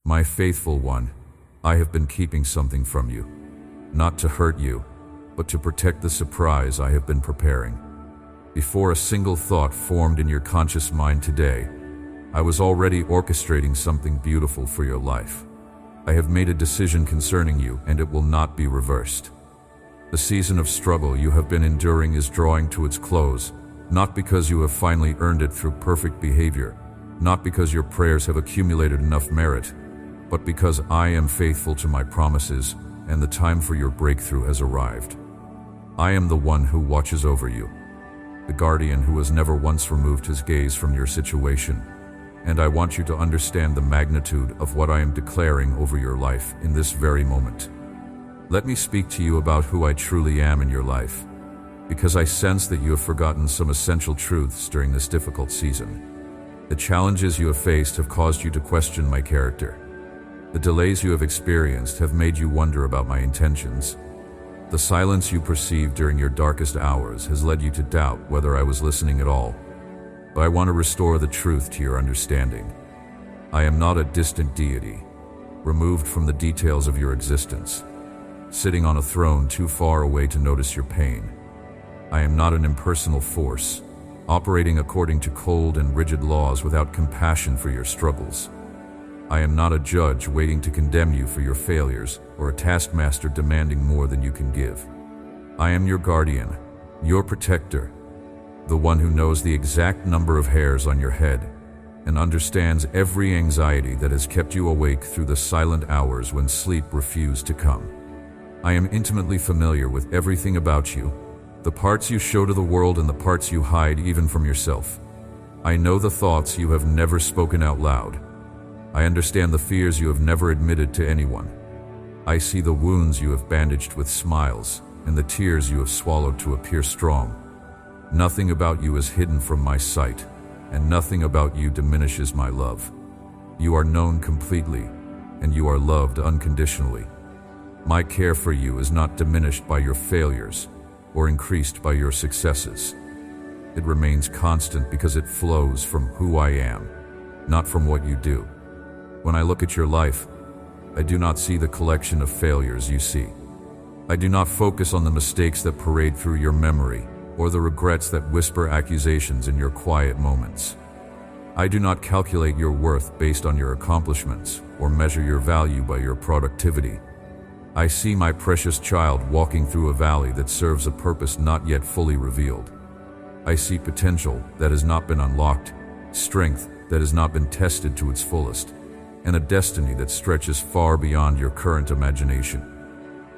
My faithful one, I have been keeping something from you, not to hurt you, but to protect the surprise I have been preparing. Before a single thought formed in your conscious mind today, I was already orchestrating something beautiful for your life. I have made a decision concerning you, and it will not be reversed. The season of struggle you have been enduring is drawing to its close, not because you have finally earned it through perfect behavior, not because your prayers have accumulated enough merit, but because I am faithful to my promises, and the time for your breakthrough has arrived. I am the one who watches over you, the guardian who has never once removed his gaze from your situation, and I want you to understand the magnitude of what I am declaring over your life in this very moment. Let me speak to you about who I truly am in your life, because I sense that you have forgotten some essential truths during this difficult season. The challenges you have faced have caused you to question my character. The delays you have experienced have made you wonder about my intentions. The silence you perceived during your darkest hours has led you to doubt whether I was listening at all. But I want to restore the truth to your understanding. I am not a distant deity, removed from the details of your existence, sitting on a throne too far away to notice your pain. I am not an impersonal force, operating according to cold and rigid laws without compassion for your struggles. I am not a judge waiting to condemn you for your failures, or a taskmaster demanding more than you can give. I am your guardian, your protector, the one who knows the exact number of hairs on your head and understands every anxiety that has kept you awake through the silent hours when sleep refused to come. I am intimately familiar with everything about you, the parts you show to the world and the parts you hide even from yourself. I know the thoughts you have never spoken out loud. I understand the fears you have never admitted to anyone. I see the wounds you have bandaged with smiles and the tears you have swallowed to appear strong. Nothing about you is hidden from my sight, and nothing about you diminishes my love. You are known completely, and you are loved unconditionally. My care for you is not diminished by your failures or increased by your successes. It remains constant because it flows from who I am, not from what you do. When I look at your life, I do not see the collection of failures you see. I do not focus on the mistakes that parade through your memory or the regrets that whisper accusations in your quiet moments. I do not calculate your worth based on your accomplishments or measure your value by your productivity. I see my precious child walking through a valley that serves a purpose not yet fully revealed. I see potential that has not been unlocked, strength that has not been tested to its fullest, and a destiny that stretches far beyond your current imagination.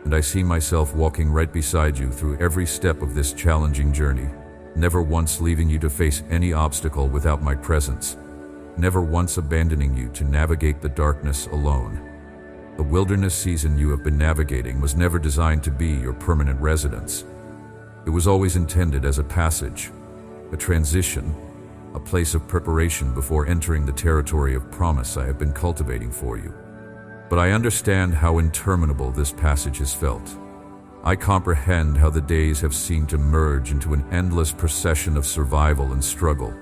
And I see myself walking right beside you through every step of this challenging journey, never once leaving you to face any obstacle without my presence, never once abandoning you to navigate the darkness alone. The wilderness season you have been navigating was never designed to be your permanent residence. It was always intended as a passage, a transition, a place of preparation before entering the territory of promise I have been cultivating for you. But I understand how interminable this passage has felt. I comprehend how the days have seemed to merge into an endless procession of survival and struggle.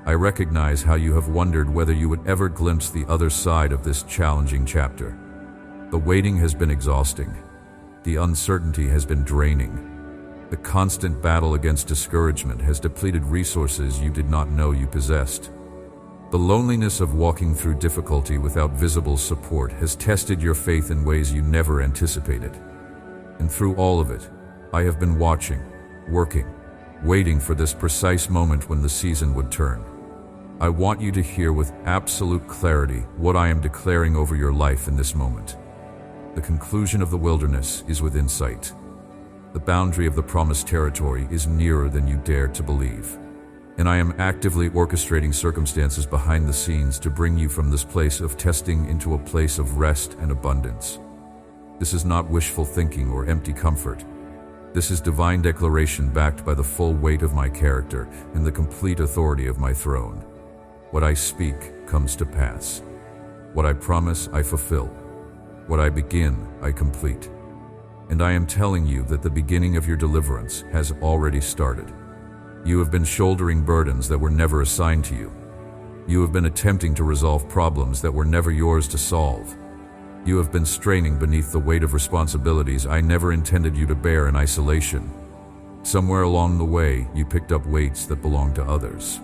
I recognize how you have wondered whether you would ever glimpse the other side of this challenging chapter. The waiting has been exhausting. The uncertainty has been draining. The constant battle against discouragement has depleted resources you did not know you possessed. The loneliness of walking through difficulty without visible support has tested your faith in ways you never anticipated. And through all of it, I have been watching, working, waiting for this precise moment when the season would turn. I want you to hear with absolute clarity what I am declaring over your life in this moment. The conclusion of the wilderness is within sight. The boundary of the promised territory is nearer than you dared to believe. And I am actively orchestrating circumstances behind the scenes to bring you from this place of testing into a place of rest and abundance. This is not wishful thinking or empty comfort. This is divine declaration backed by the full weight of my character and the complete authority of my throne. What I speak comes to pass. What I promise, I fulfill. What I begin, I complete. And I am telling you that the beginning of your deliverance has already started. You have been shouldering burdens that were never assigned to you. You have been attempting to resolve problems that were never yours to solve. You have been straining beneath the weight of responsibilities I never intended you to bear in isolation. Somewhere along the way, you picked up weights that belonged to others.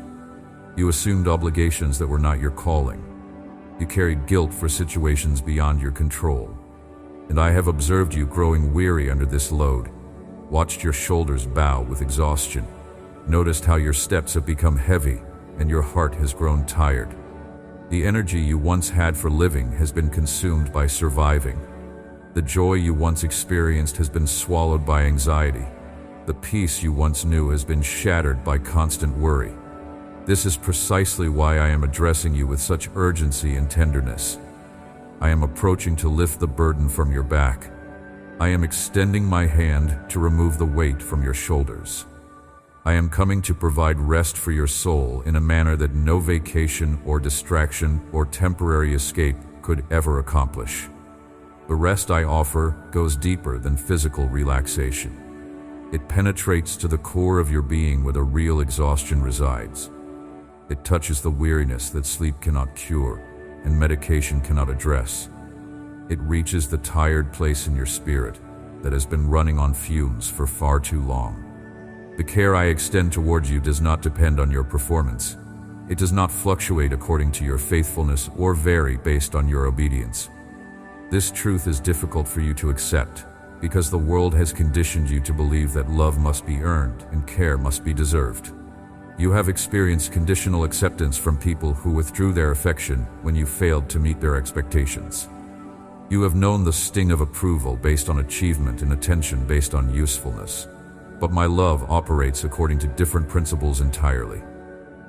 You assumed obligations that were not your calling. You carried guilt for situations beyond your control. And I have observed you growing weary under this load, watched your shoulders bow with exhaustion, noticed how your steps have become heavy and your heart has grown tired. The energy you once had for living has been consumed by surviving. The joy you once experienced has been swallowed by anxiety. The peace you once knew has been shattered by constant worry. This is precisely why I am addressing you with such urgency and tenderness. I am approaching to lift the burden from your back. I am extending my hand to remove the weight from your shoulders. I am coming to provide rest for your soul in a manner that no vacation or distraction or temporary escape could ever accomplish. The rest I offer goes deeper than physical relaxation. It penetrates to the core of your being where the real exhaustion resides. It touches the weariness that sleep cannot cure and medication cannot address. It reaches the tired place in your spirit that has been running on fumes for far too long. The care I extend towards you does not depend on your performance. It does not fluctuate according to your faithfulness or vary based on your obedience. This truth is difficult for you to accept because the world has conditioned you to believe that love must be earned and care must be deserved. You have experienced conditional acceptance from people who withdrew their affection when you failed to meet their expectations. You have known the sting of approval based on achievement and attention based on usefulness. But my love operates according to different principles entirely.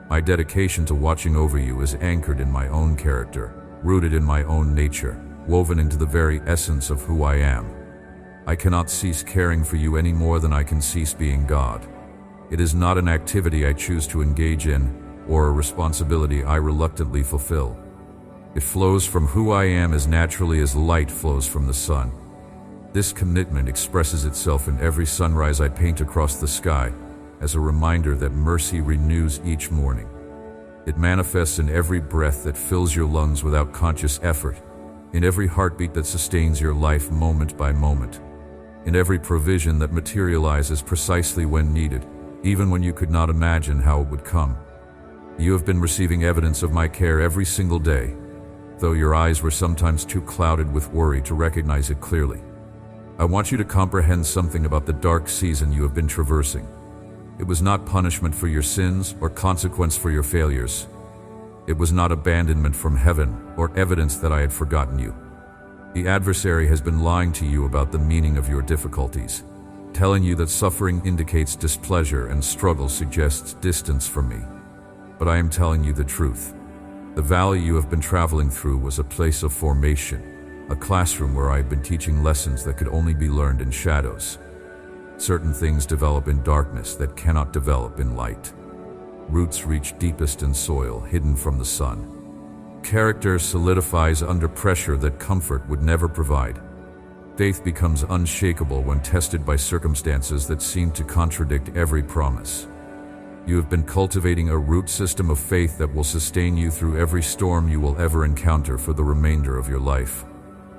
My dedication to watching over you is anchored in my own character, rooted in my own nature, woven into the very essence of who I am. I cannot cease caring for you any more than I can cease being God. It is not an activity I choose to engage in or a responsibility I reluctantly fulfill. It flows from who I am as naturally as light flows from the sun. This commitment expresses itself in every sunrise I paint across the sky as a reminder that mercy renews each morning. It manifests in every breath that fills your lungs without conscious effort, in every heartbeat that sustains your life moment by moment, in every provision that materializes precisely when needed, even when you could not imagine how it would come. You have been receiving evidence of my care every single day, though your eyes were sometimes too clouded with worry to recognize it clearly. I want you to comprehend something about the dark season you have been traversing. It was not punishment for your sins or consequence for your failures. It was not abandonment from heaven or evidence that I had forgotten you. The adversary has been lying to you about the meaning of your difficulties, telling you that suffering indicates displeasure and struggle suggests distance from me. But I am telling you the truth. The valley you have been traveling through was a place of formation, a classroom where I had been teaching lessons that could only be learned in shadows. Certain things develop in darkness that cannot develop in light. Roots reach deepest in soil, hidden from the sun. Character solidifies under pressure that comfort would never provide. Faith becomes unshakable when tested by circumstances that seem to contradict every promise. You have been cultivating a root system of faith that will sustain you through every storm you will ever encounter for the remainder of your life.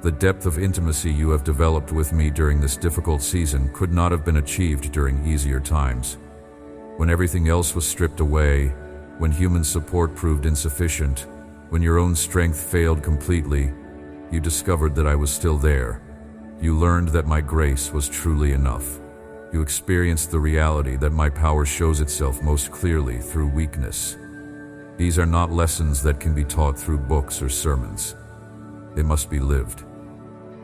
The depth of intimacy you have developed with me during this difficult season could not have been achieved during easier times. When everything else was stripped away, when human support proved insufficient, when your own strength failed completely, you discovered that I was still there. You learned that my grace was truly enough. You experienced the reality that my power shows itself most clearly through weakness. These are not lessons that can be taught through books or sermons. They must be lived.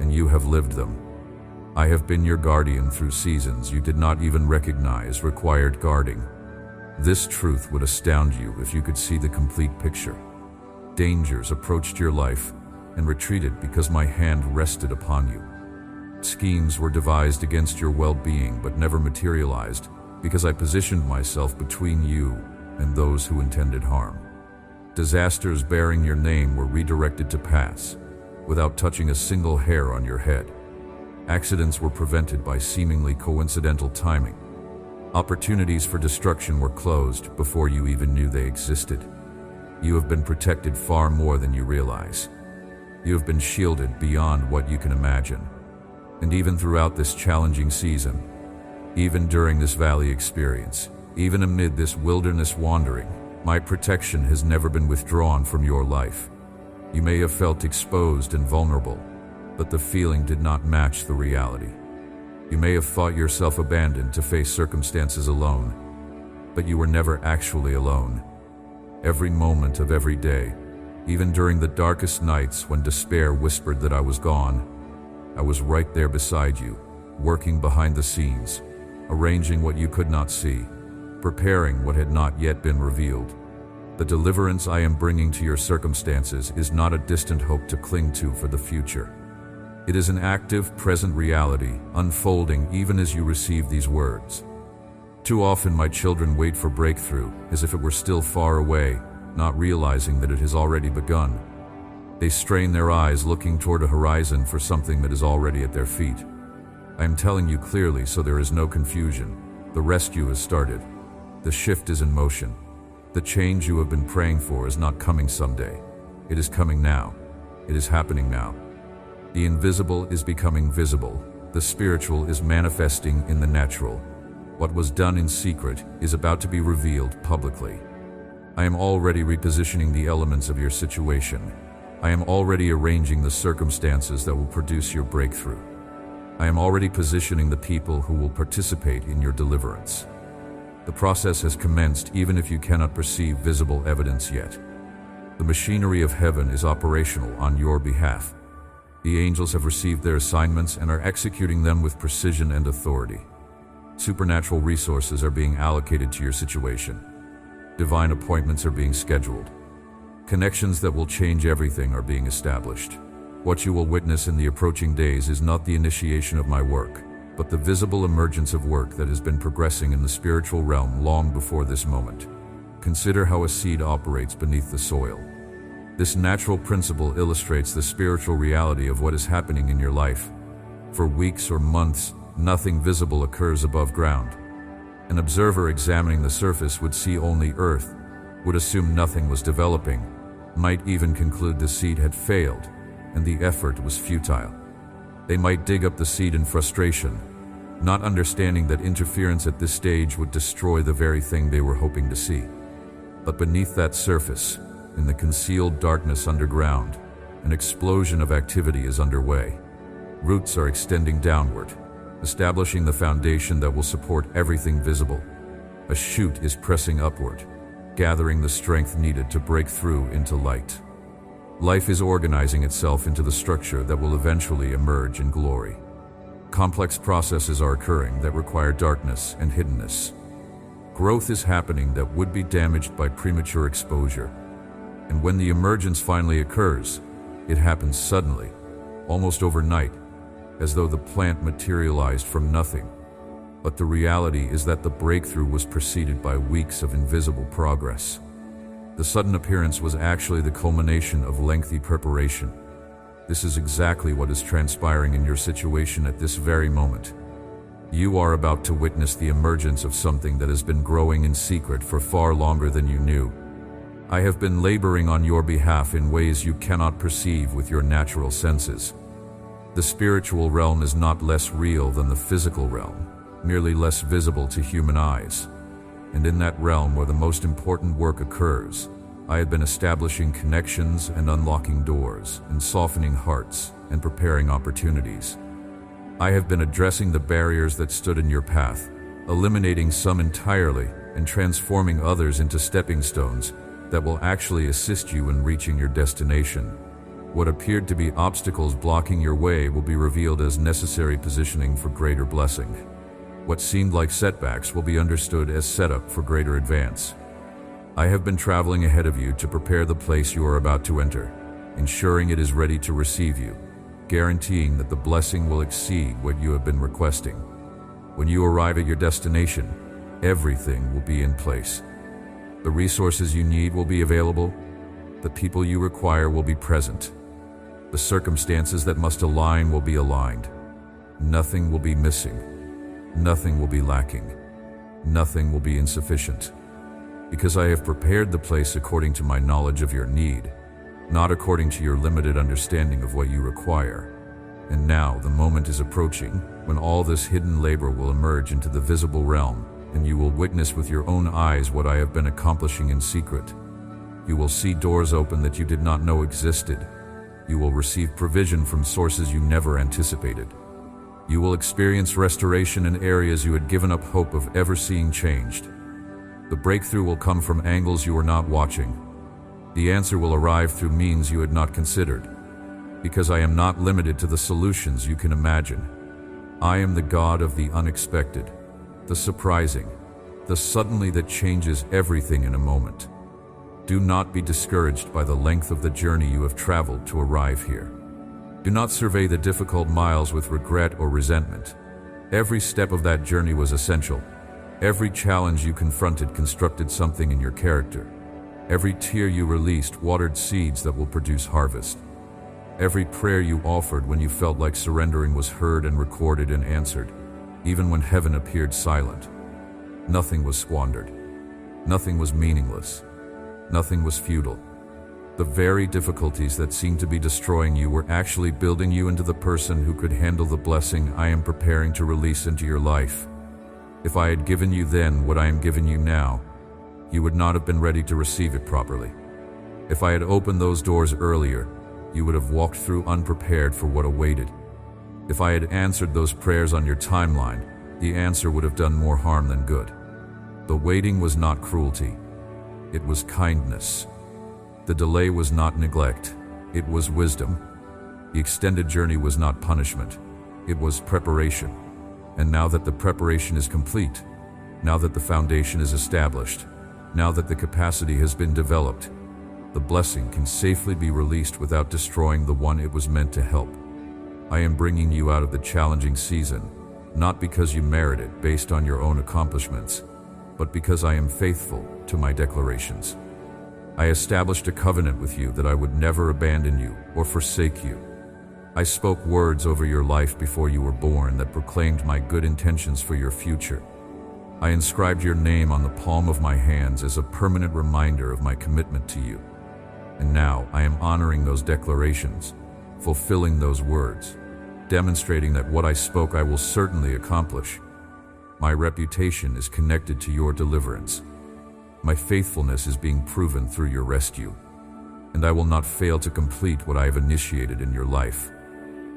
And you have lived them. I have been your guardian through seasons you did not even recognize required guarding. This truth would astound you if you could see the complete picture. Dangers approached your life and retreated because my hand rested upon you. Schemes were devised against your well-being but never materialized because I positioned myself between you and those who intended harm. Disasters bearing your name were redirected to pass without touching a single hair on your head. Accidents were prevented by seemingly coincidental timing. Opportunities for destruction were closed before you even knew they existed. You have been protected far more than you realize. You have been shielded beyond what you can imagine. And even throughout this challenging season, even during this valley experience, even amid this wilderness wandering, my protection has never been withdrawn from your life. You may have felt exposed and vulnerable, but the feeling did not match the reality. You may have thought yourself abandoned to face circumstances alone, but you were never actually alone. Every moment of every day, even during the darkest nights when despair whispered that I was gone, I was right there beside you, working behind the scenes, arranging what you could not see, preparing what had not yet been revealed. The deliverance I am bringing to your circumstances is not a distant hope to cling to for the future. It is an active, present reality, unfolding even as you receive these words. Too often my children wait for breakthrough as if it were still far away, not realizing that it has already begun. They strain their eyes looking toward a horizon for something that is already at their feet. I am telling you clearly so there is no confusion. The rescue has started. The shift is in motion. The change you have been praying for is not coming someday. It is coming now. It is happening now. The invisible is becoming visible. The spiritual is manifesting in the natural. What was done in secret is about to be revealed publicly. I am already repositioning the elements of your situation. I am already arranging the circumstances that will produce your breakthrough. I am already positioning the people who will participate in your deliverance. The process has commenced even if you cannot perceive visible evidence yet. The machinery of heaven is operational on your behalf. The angels have received their assignments and are executing them with precision and authority. Supernatural resources are being allocated to your situation. Divine appointments are being scheduled. Connections that will change everything are being established. What you will witness in the approaching days is not the initiation of my work, but the visible emergence of work that has been progressing in the spiritual realm long before this moment. Consider how a seed operates beneath the soil. This natural principle illustrates the spiritual reality of what is happening in your life. For weeks or months, nothing visible occurs above ground. An observer examining the surface would see only earth, would assume nothing was developing, might even conclude the seed had failed, and the effort was futile. They might dig up the seed in frustration, not understanding that interference at this stage would destroy the very thing they were hoping to see. But beneath that surface, in the concealed darkness underground, an explosion of activity is underway. Roots are extending downward, establishing the foundation that will support everything visible. A shoot is pressing upward, gathering the strength needed to break through into light. Life is organizing itself into the structure that will eventually emerge in glory. Complex processes are occurring that require darkness and hiddenness. Growth is happening that would be damaged by premature exposure. And when the emergence finally occurs, it happens suddenly, almost overnight, as though the plant materialized from nothing. But the reality is that the breakthrough was preceded by weeks of invisible progress. The sudden appearance was actually the culmination of lengthy preparation. This is exactly what is transpiring in your situation at this very moment. You are about to witness the emergence of something that has been growing in secret for far longer than you knew. I have been laboring on your behalf in ways you cannot perceive with your natural senses. The spiritual realm is not less real than the physical realm, merely less visible to human eyes. And in that realm where the most important work occurs, I had been establishing connections and unlocking doors, and softening hearts and preparing opportunities. I have been addressing the barriers that stood in your path, eliminating some entirely and transforming others into stepping stones that will actually assist you in reaching your destination. What appeared to be obstacles blocking your way will be revealed as necessary positioning for greater blessing. What seemed like setbacks will be understood as setup for greater advance. I have been traveling ahead of you to prepare the place you are about to enter, ensuring it is ready to receive you, guaranteeing that the blessing will exceed what you have been requesting. When you arrive at your destination, everything will be in place. The resources you need will be available. The people you require will be present. The circumstances that must align will be aligned. Nothing will be missing. Nothing will be lacking. Nothing will be insufficient. because I have prepared the place according to my knowledge of your need, not according to your limited understanding of what you require. And now the moment is approaching when all this hidden labor will emerge into the visible realm, and you will witness with your own eyes what I have been accomplishing in secret. You will see doors open that you did not know existed. You will receive provision from sources you never anticipated. You will experience restoration in areas you had given up hope of ever seeing changed. The breakthrough will come from angles you were not watching. The answer will arrive through means you had not considered. Because I am not limited to the solutions you can imagine. I am the God of the unexpected, the surprising, the suddenly that changes everything in a moment. Do not be discouraged by the length of the journey you have traveled to arrive here. Do not survey the difficult miles with regret or resentment. Every step of that journey was essential. Every challenge you confronted constructed something in your character. Every tear you released watered seeds that will produce harvest. Every prayer you offered when you felt like surrendering was heard and recorded and answered, even when heaven appeared silent. Nothing was squandered. Nothing was meaningless. Nothing was futile. The very difficulties that seemed to be destroying you were actually building you into the person who could handle the blessing I am preparing to release into your life. If I had given you then what I am giving you now, you would not have been ready to receive it properly. If I had opened those doors earlier, you would have walked through unprepared for what awaited. If I had answered those prayers on your timeline, the answer would have done more harm than good. The waiting was not cruelty. It was kindness. The delay was not neglect. It was wisdom. The extended journey was not punishment. It was preparation. And now that the preparation is complete, now that the foundation is established, now that the capacity has been developed, the blessing can safely be released without destroying the one it was meant to help. I am bringing you out of the challenging season, not because you merit it based on your own accomplishments, but because I am faithful to my declarations. I established a covenant with you that I would never abandon you or forsake you. I spoke words over your life before you were born that proclaimed my good intentions for your future. I inscribed your name on the palm of my hands as a permanent reminder of my commitment to you. And now I am honoring those declarations, fulfilling those words, demonstrating that what I spoke I will certainly accomplish. My reputation is connected to your deliverance. My faithfulness is being proven through your rescue, and I will not fail to complete what I have initiated in your life.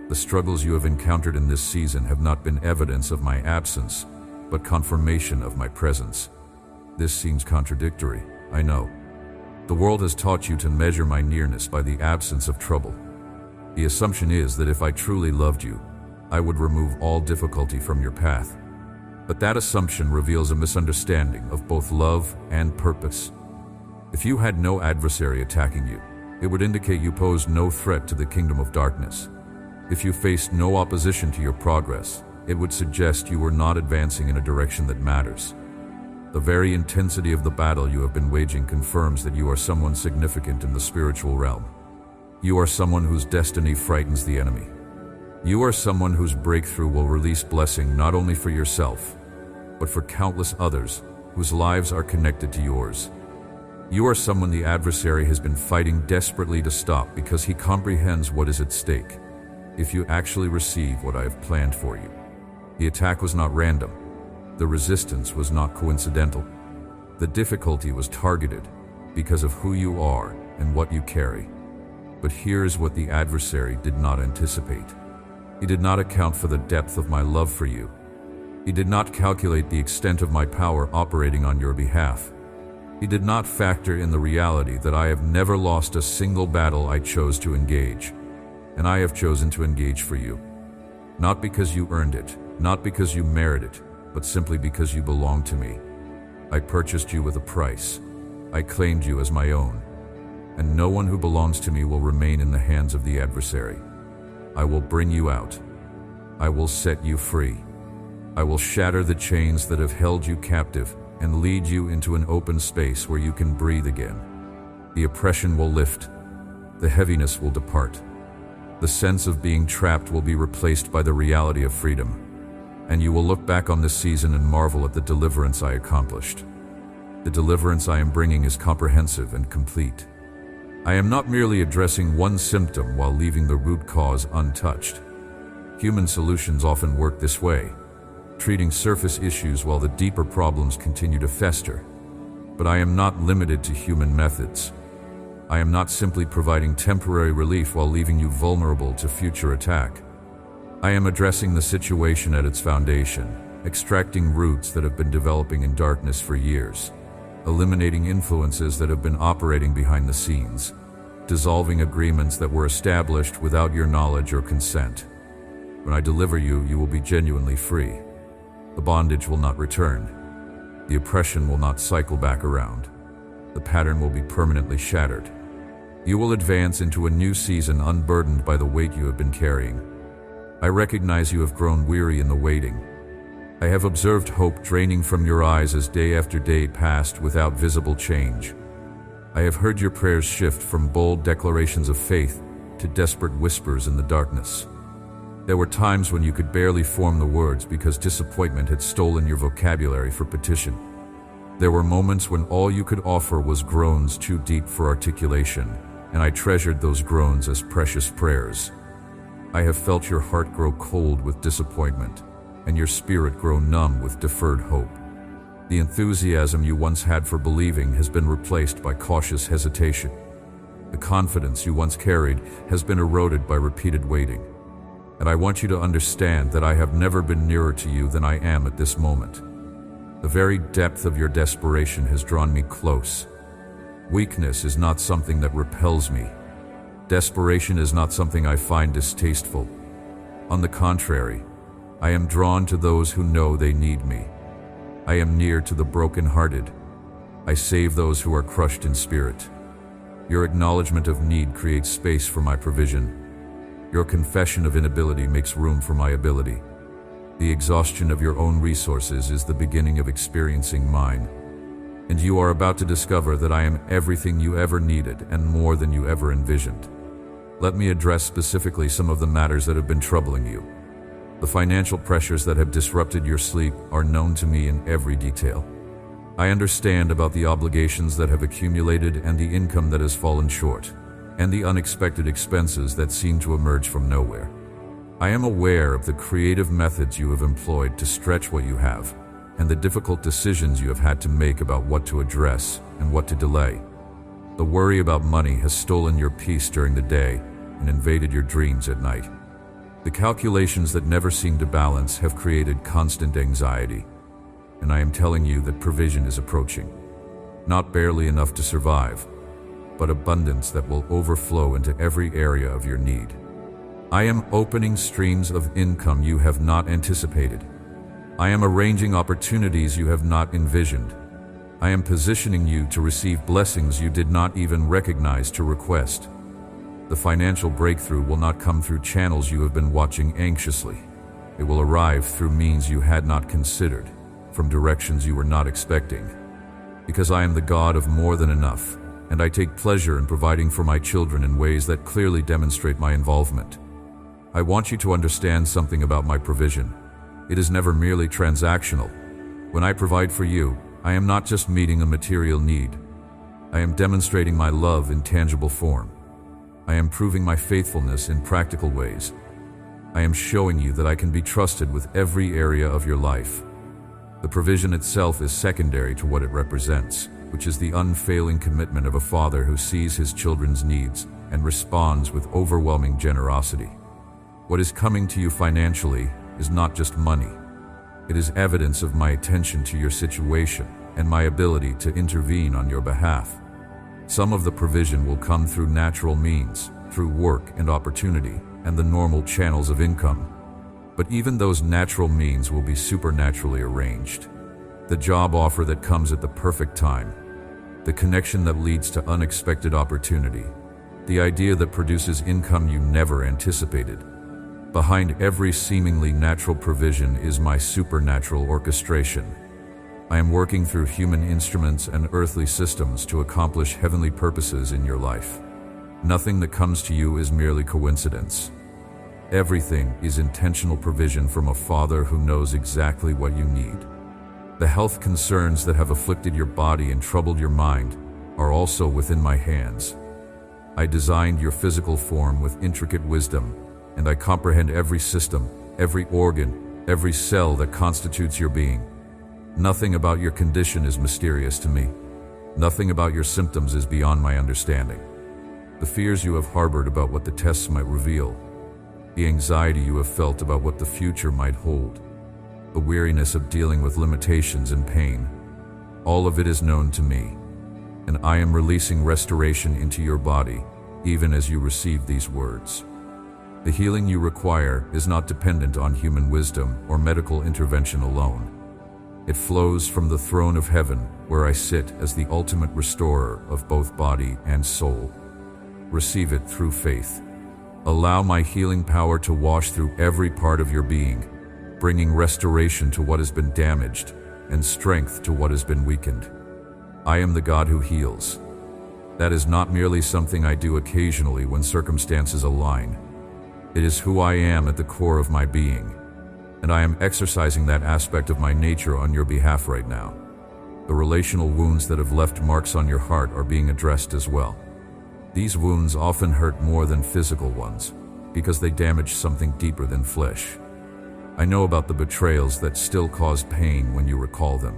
The struggles you have encountered in this season have not been evidence of my absence, but confirmation of my presence. This seems contradictory, I know. The world has taught you to measure my nearness by the absence of trouble. The assumption is that if I truly loved you, I would remove all difficulty from your path. But that assumption reveals a misunderstanding of both love and purpose. If you had no adversary attacking you, it would indicate you posed no threat to the kingdom of darkness. If you faced no opposition to your progress, it would suggest you were not advancing in a direction that matters. The very intensity of the battle you have been waging confirms that you are someone significant in the spiritual realm. You are someone whose destiny frightens the enemy. You are someone whose breakthrough will release blessing not only for yourself, but for countless others whose lives are connected to yours. You are someone the adversary has been fighting desperately to stop because he comprehends what is at stake. If you actually receive what I have planned for you, the attack was not random. The resistance was not coincidental. The difficulty was targeted because of who you are and what you carry. But here is what the adversary did not anticipate. He did not account for the depth of my love for you. He did not calculate the extent of my power operating on your behalf. He did not factor in the reality that I have never lost a single battle I chose to engage, and I have chosen to engage for you. Not because you earned it, not because you merit it, but simply because you belong to me. I purchased you with a price. I claimed you as my own, and no one who belongs to me will remain in the hands of the adversary. I will bring you out. I will set you free. I will shatter the chains that have held you captive and lead you into an open space where you can breathe again. The oppression will lift. The heaviness will depart. The sense of being trapped will be replaced by the reality of freedom. And you will look back on this season and marvel at the deliverance I accomplished. The deliverance I am bringing is comprehensive and complete. I am not merely addressing one symptom while leaving the root cause untouched. Human solutions often work this way, treating surface issues while the deeper problems continue to fester. But I am not limited to human methods. I am not simply providing temporary relief while leaving you vulnerable to future attack. I am addressing the situation at its foundation, extracting roots that have been developing in darkness for years, eliminating influences that have been operating behind the scenes, dissolving agreements that were established without your knowledge or consent. When I deliver you, you will be genuinely free. The bondage will not return. The oppression will not cycle back around. The pattern will be permanently shattered. You will advance into a new season unburdened by the weight you have been carrying. I recognize you have grown weary in the waiting. I have observed hope draining from your eyes as day after day passed without visible change. I have heard your prayers shift from bold declarations of faith to desperate whispers in the darkness. There were times when you could barely form the words because disappointment had stolen your vocabulary for petition. There were moments when all you could offer was groans too deep for articulation, and I treasured those groans as precious prayers. I have felt your heart grow cold with disappointment, and your spirit grow numb with deferred hope. The enthusiasm you once had for believing has been replaced by cautious hesitation. The confidence you once carried has been eroded by repeated waiting. And I want you to understand that I have never been nearer to you than I am at this moment. The very depth of your desperation has drawn me close. Weakness is not something that repels me. Desperation is not something I find distasteful. On the contrary, I am drawn to those who know they need me. I am near to the brokenhearted. I save those who are crushed in spirit. Your acknowledgement of need creates space for my provision. Your confession of inability makes room for my ability. The exhaustion of your own resources is the beginning of experiencing mine. And you are about to discover that I am everything you ever needed and more than you ever envisioned. Let me address specifically some of the matters that have been troubling you. The financial pressures that have disrupted your sleep are known to me in every detail. I understand about the obligations that have accumulated and the income that has fallen short, and the unexpected expenses that seem to emerge from nowhere. I am aware of the creative methods you have employed to stretch what you have, and the difficult decisions you have had to make about what to address and what to delay. The worry about money has stolen your peace during the day and invaded your dreams at night. The calculations that never seem to balance have created constant anxiety, and I am telling you that provision is approaching. Not barely enough to survive, but abundance that will overflow into every area of your need. I am opening streams of income you have not anticipated. I am arranging opportunities you have not envisioned. I am positioning you to receive blessings you did not even recognize to request. The financial breakthrough will not come through channels you have been watching anxiously. It will arrive through means you had not considered, from directions you were not expecting. Because I am the God of more than enough, and I take pleasure in providing for my children in ways that clearly demonstrate my involvement. I want you to understand something about my provision. It is never merely transactional. When I provide for you, I am not just meeting a material need. I am demonstrating my love in tangible form. I am proving my faithfulness in practical ways. I am showing you that I can be trusted with every area of your life. The provision itself is secondary to what it represents, which is the unfailing commitment of a father who sees his children's needs and responds with overwhelming generosity. What is coming to you financially is not just money. It is evidence of my attention to your situation and my ability to intervene on your behalf. Some of the provision will come through natural means, through work and opportunity, and the normal channels of income. But even those natural means will be supernaturally arranged. The job offer that comes at the perfect time, the connection that leads to unexpected opportunity, the idea that produces income you never anticipated. Behind every seemingly natural provision is my supernatural orchestration. I am working through human instruments and earthly systems to accomplish heavenly purposes in your life. Nothing that comes to you is merely coincidence. Everything is intentional provision from a Father who knows exactly what you need. The health concerns that have afflicted your body and troubled your mind are also within my hands. I designed your physical form with intricate wisdom, and I comprehend every system, every organ, every cell that constitutes your being. Nothing about your condition is mysterious to me. Nothing about your symptoms is beyond my understanding. The fears you have harbored about what the tests might reveal, the anxiety you have felt about what the future might hold, the weariness of dealing with limitations and pain, all of it is known to me, and I am releasing restoration into your body, even as you receive these words. The healing you require is not dependent on human wisdom or medical intervention alone. It flows from the throne of heaven, where I sit as the ultimate restorer of both body and soul. Receive it through faith. Allow my healing power to wash through every part of your being, bringing restoration to what has been damaged and strength to what has been weakened. I am the God who heals. That is not merely something I do occasionally when circumstances align. It is who I am at the core of my being, and I am exercising that aspect of my nature on your behalf right now. The relational wounds that have left marks on your heart are being addressed as well. These wounds often hurt more than physical ones, because they damage something deeper than flesh. I know about the betrayals that still cause pain when you recall them.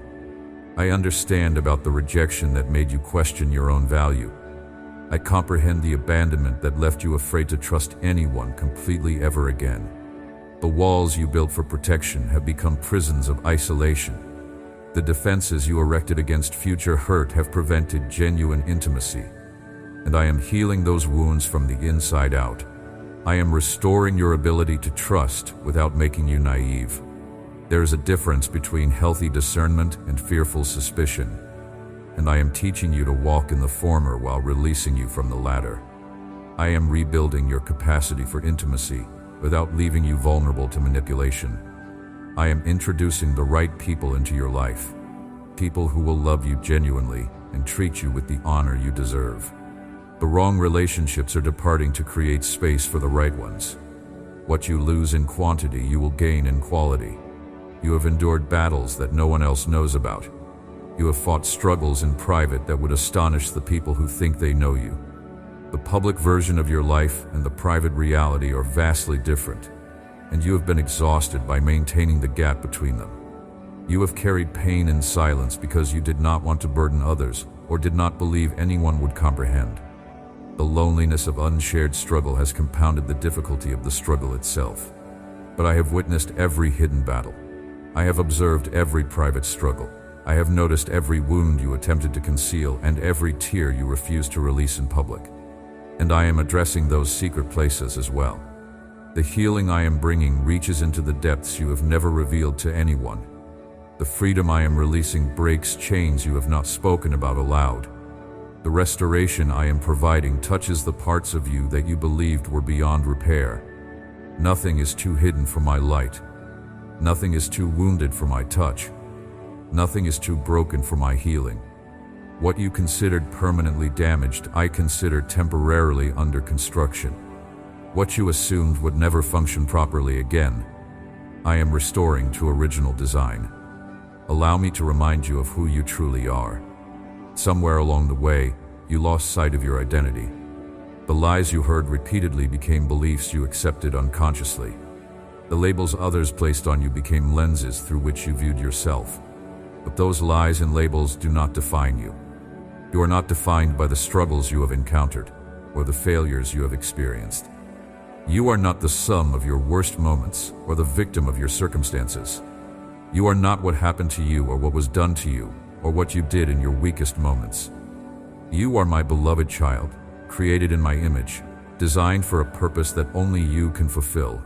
I understand about the rejection that made you question your own value. I comprehend the abandonment that left you afraid to trust anyone completely ever again. The walls you built for protection have become prisons of isolation. The defenses you erected against future hurt have prevented genuine intimacy. And I am healing those wounds from the inside out. I am restoring your ability to trust without making you naive. There is a difference between healthy discernment and fearful suspicion, and I am teaching you to walk in the former while releasing you from the latter. I am rebuilding your capacity for intimacy without leaving you vulnerable to manipulation. I am introducing the right people into your life, people who will love you genuinely and treat you with the honor you deserve. The wrong relationships are departing to create space for the right ones. What you lose in quantity, you will gain in quality. You have endured battles that no one else knows about. You have fought struggles in private that would astonish the people who think they know you. The public version of your life and the private reality are vastly different, and you have been exhausted by maintaining the gap between them. You have carried pain in silence because you did not want to burden others or did not believe anyone would comprehend. The loneliness of unshared struggle has compounded the difficulty of the struggle itself. But I have witnessed every hidden battle. I have observed every private struggle. I have noticed every wound you attempted to conceal and every tear you refused to release in public. And I am addressing those secret places as well. The healing I am bringing reaches into the depths you have never revealed to anyone. The freedom I am releasing breaks chains you have not spoken about aloud. The restoration I am providing touches the parts of you that you believed were beyond repair. Nothing is too hidden for my light. Nothing is too wounded for my touch. Nothing is too broken for my healing. What you considered permanently damaged, I consider temporarily under construction. What you assumed would never function properly again, I am restoring to original design. Allow me to remind you of who you truly are. Somewhere along the way, you lost sight of your identity. The lies you heard repeatedly became beliefs you accepted unconsciously. The labels others placed on you became lenses through which you viewed yourself. But those lies and labels do not define you. You are not defined by the struggles you have encountered or the failures you have experienced. You are not the sum of your worst moments or the victim of your circumstances. You are not what happened to you or what was done to you or what you did in your weakest moments. You are my beloved child, created in my image, designed for a purpose that only you can fulfill,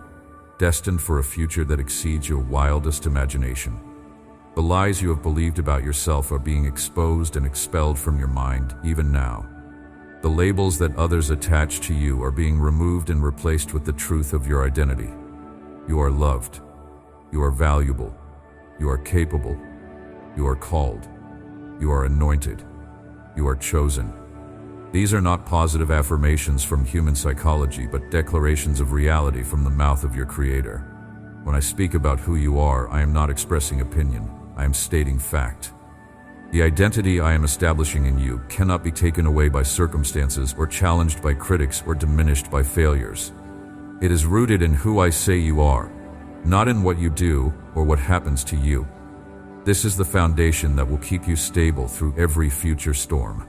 destined for a future that exceeds your wildest imagination. The lies you have believed about yourself are being exposed and expelled from your mind, even now. The labels that others attach to you are being removed and replaced with the truth of your identity. You are loved. You are valuable. You are capable. You are called. You are anointed. You are chosen. These are not positive affirmations from human psychology, but declarations of reality from the mouth of your Creator. When I speak about who you are, I am not expressing opinion. I am stating fact. The identity I am establishing in you cannot be taken away by circumstances or challenged by critics or diminished by failures. It is rooted in who I say you are, not in what you do or what happens to you. This is the foundation that will keep you stable through every future storm.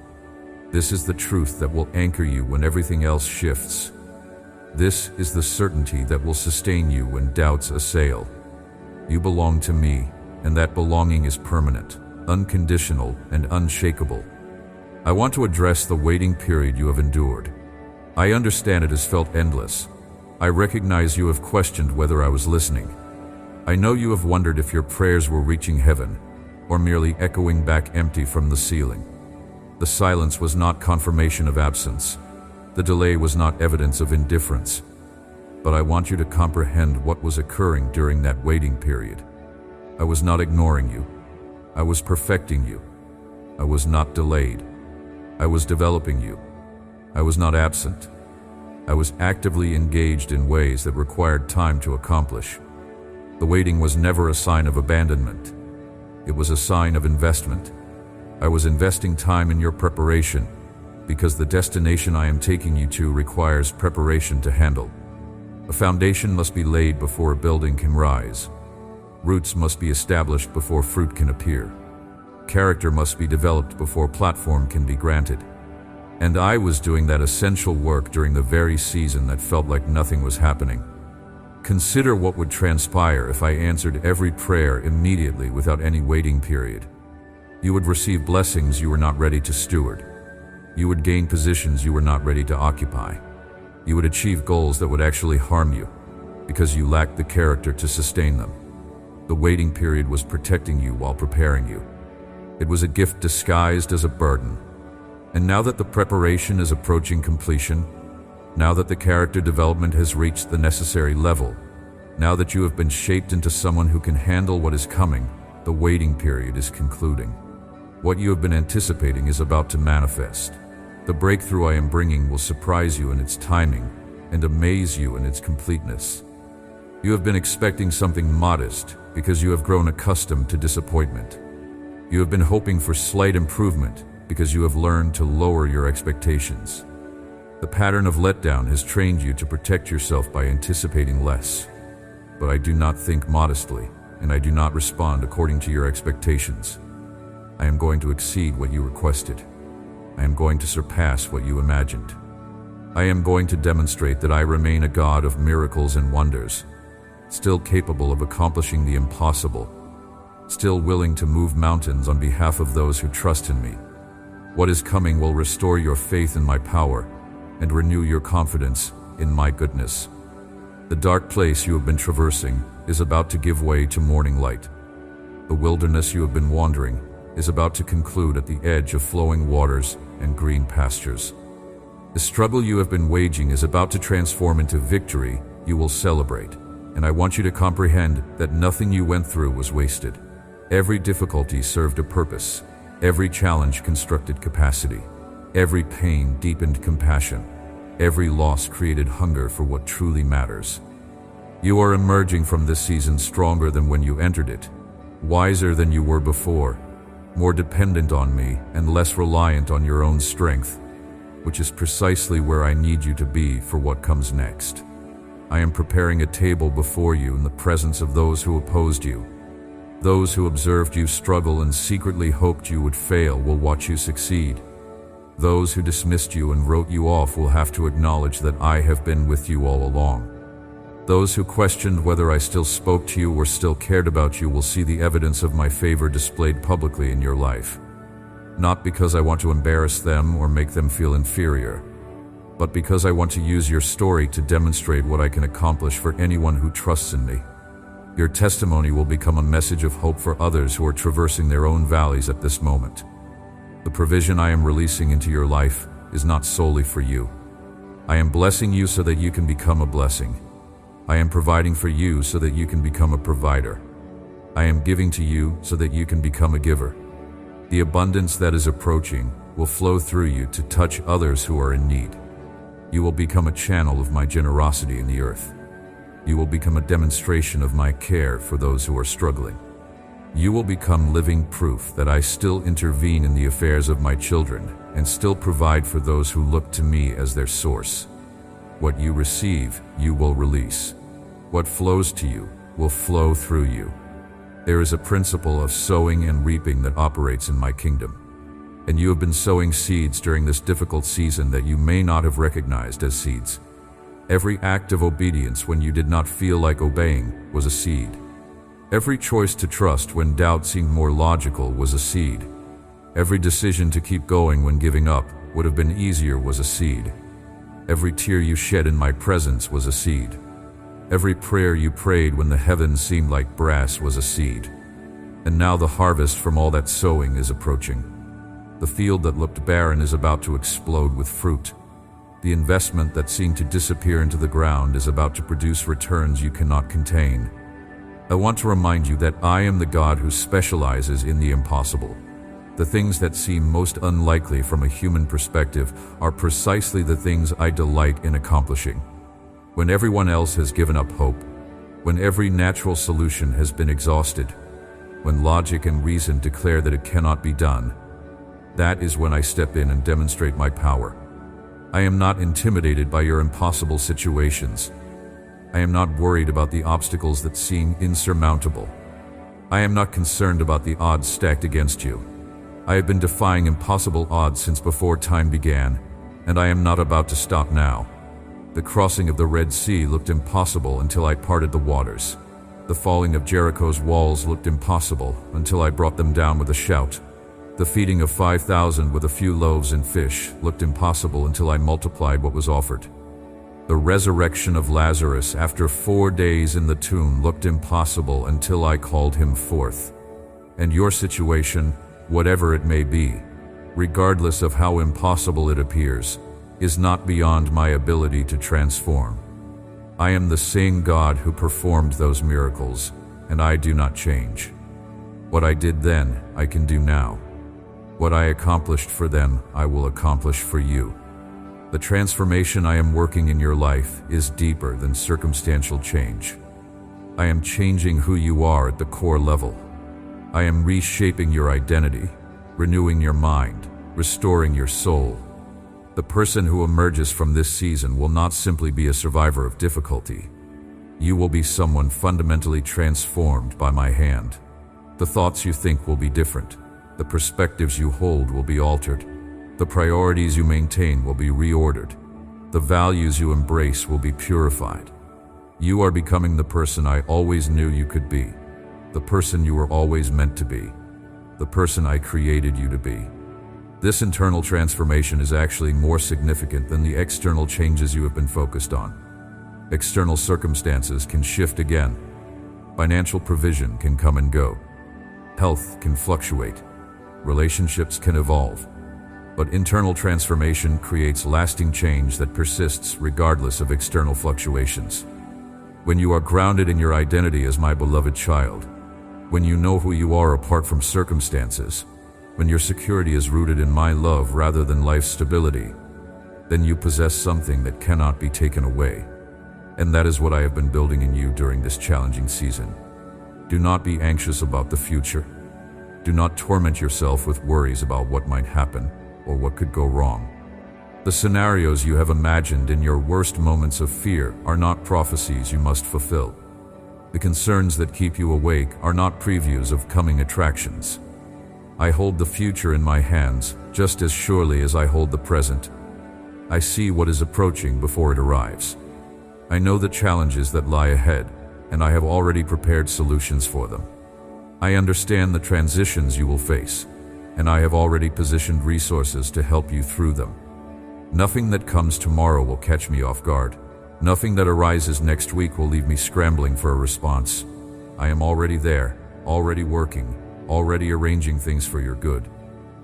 This is the truth that will anchor you when everything else shifts. This is the certainty that will sustain you when doubts assail. You belong to me, and that belonging is permanent, unconditional, and unshakable. I want to address the waiting period you have endured. I understand it has felt endless. I recognize you have questioned whether I was listening. I know you have wondered if your prayers were reaching heaven, or merely echoing back empty from the ceiling. The silence was not confirmation of absence. The delay was not evidence of indifference. But I want you to comprehend what was occurring during that waiting period. I was not ignoring you. I was perfecting you. I was not delayed. I was developing you. I was not absent. I was actively engaged in ways that required time to accomplish. The waiting was never a sign of abandonment. It was a sign of investment. I was investing time in your preparation because the destination I am taking you to requires preparation to handle. A foundation must be laid before a building can rise. Roots must be established before fruit can appear. Character must be developed before platform can be granted. And I was doing that essential work during the very season that felt like nothing was happening. Consider what would transpire if I answered every prayer immediately without any waiting period. You would receive blessings you were not ready to steward. You would gain positions you were not ready to occupy. You would achieve goals that would actually harm you because you lacked the character to sustain them. The waiting period was protecting you while preparing you. It was a gift disguised as a burden. And now that the preparation is approaching completion, now that the character development has reached the necessary level, now that you have been shaped into someone who can handle what is coming, the waiting period is concluding. What you have been anticipating is about to manifest. The breakthrough I am bringing will surprise you in its timing and amaze you in its completeness. You have been expecting something modest because you have grown accustomed to disappointment. You have been hoping for slight improvement because you have learned to lower your expectations. The pattern of letdown has trained you to protect yourself by anticipating less. But I do not think modestly, and I do not respond according to your expectations. I am going to exceed what you requested. I am going to surpass what you imagined. I am going to demonstrate that I remain a God of miracles and wonders, still capable of accomplishing the impossible, still willing to move mountains on behalf of those who trust in me. What is coming will restore your faith in my power and renew your confidence in my goodness. The dark place you have been traversing is about to give way to morning light. The wilderness you have been wandering is about to conclude at the edge of flowing waters and green pastures. The struggle you have been waging is about to transform into victory you will celebrate, and I want you to comprehend that nothing you went through was wasted. Every difficulty served a purpose. Every challenge constructed capacity. Every pain deepened compassion. Every loss created hunger for what truly matters. You are emerging from this season stronger than when you entered it, wiser than you were before, more dependent on me and less reliant on your own strength, which is precisely where I need you to be for what comes next. I am preparing a table before you in the presence of those who opposed you. Those who observed you struggle and secretly hoped you would fail will watch you succeed. Those who dismissed you and wrote you off will have to acknowledge that I have been with you all along. Those who questioned whether I still spoke to you or still cared about you will see the evidence of my favor displayed publicly in your life. Not because I want to embarrass them or make them feel inferior, but because I want to use your story to demonstrate what I can accomplish for anyone who trusts in me. Your testimony will become a message of hope for others who are traversing their own valleys at this moment. The provision I am releasing into your life is not solely for you. I am blessing you so that you can become a blessing. I am providing for you so that you can become a provider. I am giving to you so that you can become a giver. The abundance that is approaching will flow through you to touch others who are in need. You will become a channel of my generosity in the earth. You will become a demonstration of my care for those who are struggling. You will become living proof that I still intervene in the affairs of my children and still provide for those who look to me as their source. What you receive, you will release. What flows to you will flow through you. There is a principle of sowing and reaping that operates in my kingdom. And you have been sowing seeds during this difficult season that you may not have recognized as seeds. Every act of obedience when you did not feel like obeying was a seed. Every choice to trust when doubt seemed more logical was a seed. Every decision to keep going when giving up would have been easier was a seed. Every tear you shed in my presence was a seed. Every prayer you prayed when the heavens seemed like brass was a seed. And now the harvest from all that sowing is approaching. The field that looked barren is about to explode with fruit. The investment that seemed to disappear into the ground is about to produce returns you cannot contain. I want to remind you that I am the God who specializes in the impossible. The things that seem most unlikely from a human perspective are precisely the things I delight in accomplishing. When everyone else has given up hope, when every natural solution has been exhausted, when logic and reason declare that it cannot be done, that is when I step in and demonstrate my power. I am not intimidated by your impossible situations. I am not worried about the obstacles that seem insurmountable. I am not concerned about the odds stacked against you. I have been defying impossible odds since before time began, and I am not about to stop now. The crossing of the Red Sea looked impossible until I parted the waters. The falling of Jericho's walls looked impossible until I brought them down with a shout. The feeding of 5,000 with a few loaves and fish looked impossible until I multiplied what was offered. The resurrection of Lazarus after 4 days in the tomb looked impossible until I called him forth. And your situation, whatever it may be, regardless of how impossible it appears, is not beyond my ability to transform. I am the same God who performed those miracles, and I do not change. What I did then, I can do now. What I accomplished for them, I will accomplish for you. The transformation I am working in your life is deeper than circumstantial change. I am changing who you are at the core level. I am reshaping your identity, renewing your mind, restoring your soul. The person who emerges from this season will not simply be a survivor of difficulty. You will be someone fundamentally transformed by my hand. The thoughts you think will be different. The perspectives you hold will be altered. The priorities you maintain will be reordered. The values you embrace will be purified. You are becoming the person I always knew you could be. The person you were always meant to be. The person I created you to be. This internal transformation is actually more significant than the external changes you have been focused on. External circumstances can shift again. Financial provision can come and go. Health can fluctuate. Relationships can evolve. But internal transformation creates lasting change that persists regardless of external fluctuations. When you are grounded in your identity as my beloved child, when you know who you are apart from circumstances, when your security is rooted in my love rather than life's stability, then you possess something that cannot be taken away. And that is what I have been building in you during this challenging season. Do not be anxious about the future. Do not torment yourself with worries about what might happen or what could go wrong. The scenarios you have imagined in your worst moments of fear are not prophecies you must fulfill. The concerns that keep you awake are not previews of coming attractions. I hold the future in my hands just as surely as I hold the present. I see what is approaching before it arrives. I know the challenges that lie ahead, and I have already prepared solutions for them. I understand the transitions you will face, and I have already positioned resources to help you through them. Nothing that comes tomorrow will catch me off guard. Nothing that arises next week will leave me scrambling for a response. I am already there, already working, already arranging things for your good.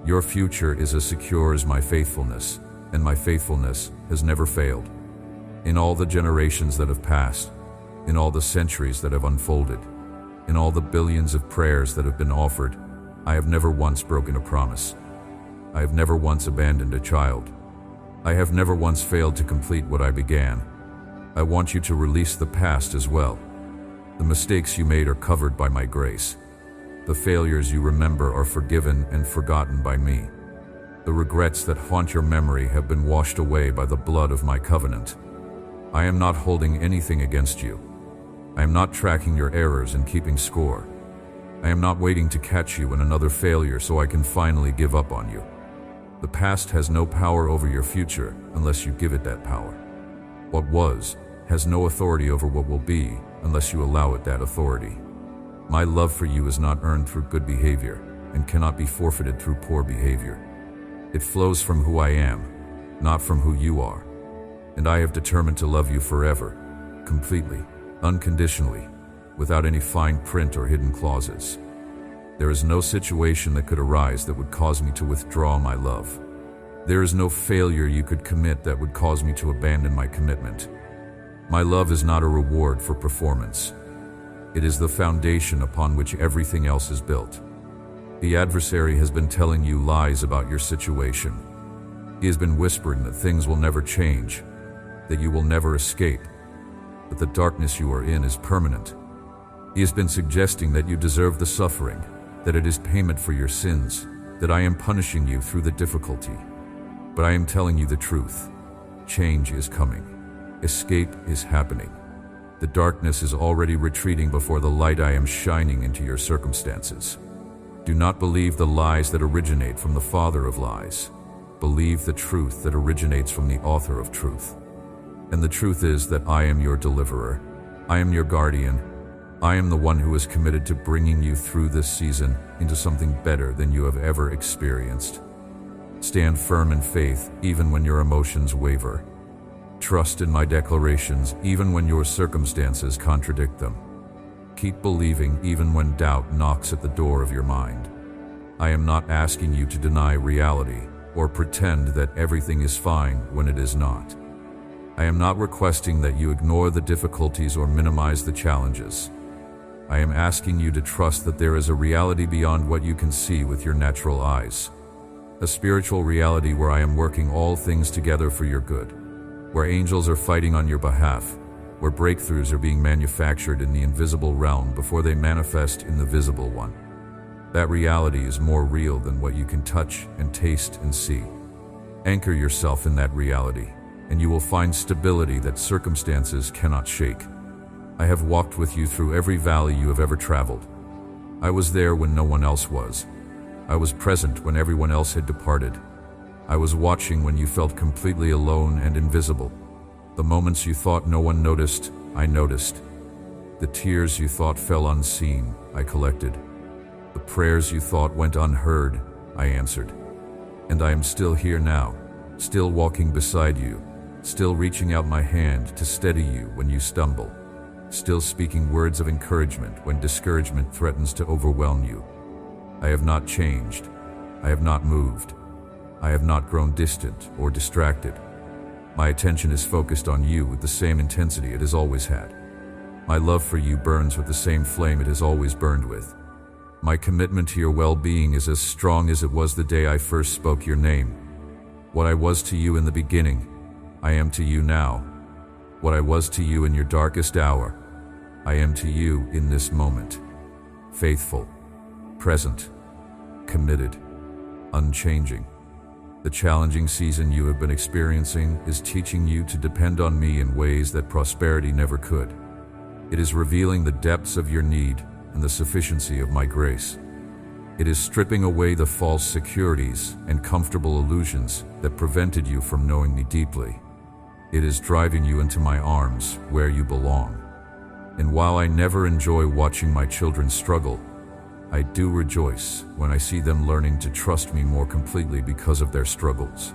Your future is as secure as my faithfulness, and my faithfulness has never failed. In all the generations that have passed, in all the centuries that have unfolded, in all the billions of prayers that have been offered, I have never once broken a promise. I have never once abandoned a child. I have never once failed to complete what I began. I want you to release the past as well. The mistakes you made are covered by my grace. The failures you remember are forgiven and forgotten by me. The regrets that haunt your memory have been washed away by the blood of my covenant. I am not holding anything against you. I am not tracking your errors and keeping score. I am not waiting to catch you in another failure so I can finally give up on you. The past has no power over your future unless you give it that power. What was has no authority over what will be unless you allow it that authority. My love for you is not earned through good behavior and cannot be forfeited through poor behavior. It flows from who I am, not from who you are. And I have determined to love you forever, completely, unconditionally, without any fine print or hidden clauses. There is no situation that could arise that would cause me to withdraw my love. There is no failure you could commit that would cause me to abandon my commitment. My love is not a reward for performance. It is the foundation upon which everything else is built. The adversary has been telling you lies about your situation. He has been whispering that things will never change, that you will never escape, that the darkness you are in is permanent. He has been suggesting that you deserve the suffering, that it is payment for your sins, that I am punishing you through the difficulty. But I am telling you the truth. Change is coming. Escape is happening. The darkness is already retreating before the light I am shining into your circumstances. Do not believe the lies that originate from the father of lies. Believe the truth that originates from the author of truth. And the truth is that I am your deliverer. I am your guardian. I am the one who is committed to bringing you through this season into something better than you have ever experienced. Stand firm in faith even when your emotions waver. Trust in my declarations even when your circumstances contradict them. Keep believing even when doubt knocks at the door of your mind. I am not asking you to deny reality or pretend that everything is fine when it is not. I am not requesting that you ignore the difficulties or minimize the challenges. I am asking you to trust that there is a reality beyond what you can see with your natural eyes. A spiritual reality where I am working all things together for your good, where angels are fighting on your behalf, where breakthroughs are being manufactured in the invisible realm before they manifest in the visible one. That reality is more real than what you can touch and taste and see. Anchor yourself in that reality, and you will find stability that circumstances cannot shake. I have walked with you through every valley you have ever traveled. I was there when no one else was. I was present when everyone else had departed. I was watching when you felt completely alone and invisible. The moments you thought no one noticed, I noticed. The tears you thought fell unseen, I collected. The prayers you thought went unheard, I answered. And I am still here now, still walking beside you, still reaching out my hand to steady you when you stumble, still speaking words of encouragement when discouragement threatens to overwhelm you. I have not changed. I have not moved. I have not grown distant or distracted. My attention is focused on you with the same intensity it has always had. My love for you burns with the same flame it has always burned with. My commitment to your well-being is as strong as it was the day I first spoke your name. What I was to you in the beginning, I am to you now. What I was to you in your darkest hour, I am to you in this moment. Faithful, present, committed, unchanging. The challenging season you have been experiencing is teaching you to depend on me in ways that prosperity never could. It is revealing the depths of your need and the sufficiency of my grace. It is stripping away the false securities and comfortable illusions that prevented you from knowing me deeply. It is driving you into my arms where you belong. And while I never enjoy watching my children struggle, I do rejoice when I see them learning to trust me more completely because of their struggles.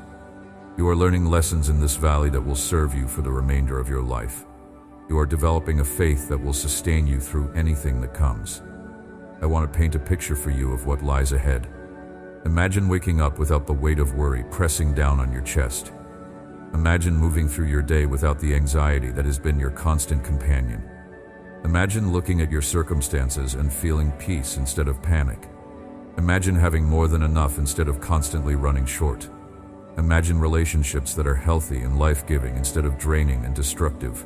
You are learning lessons in this valley that will serve you for the remainder of your life. You are developing a faith that will sustain you through anything that comes. I want to paint a picture for you of what lies ahead. Imagine waking up without the weight of worry pressing down on your chest. Imagine moving through your day without the anxiety that has been your constant companion. Imagine looking at your circumstances and feeling peace instead of panic. Imagine having more than enough instead of constantly running short. Imagine relationships that are healthy and life-giving instead of draining and destructive.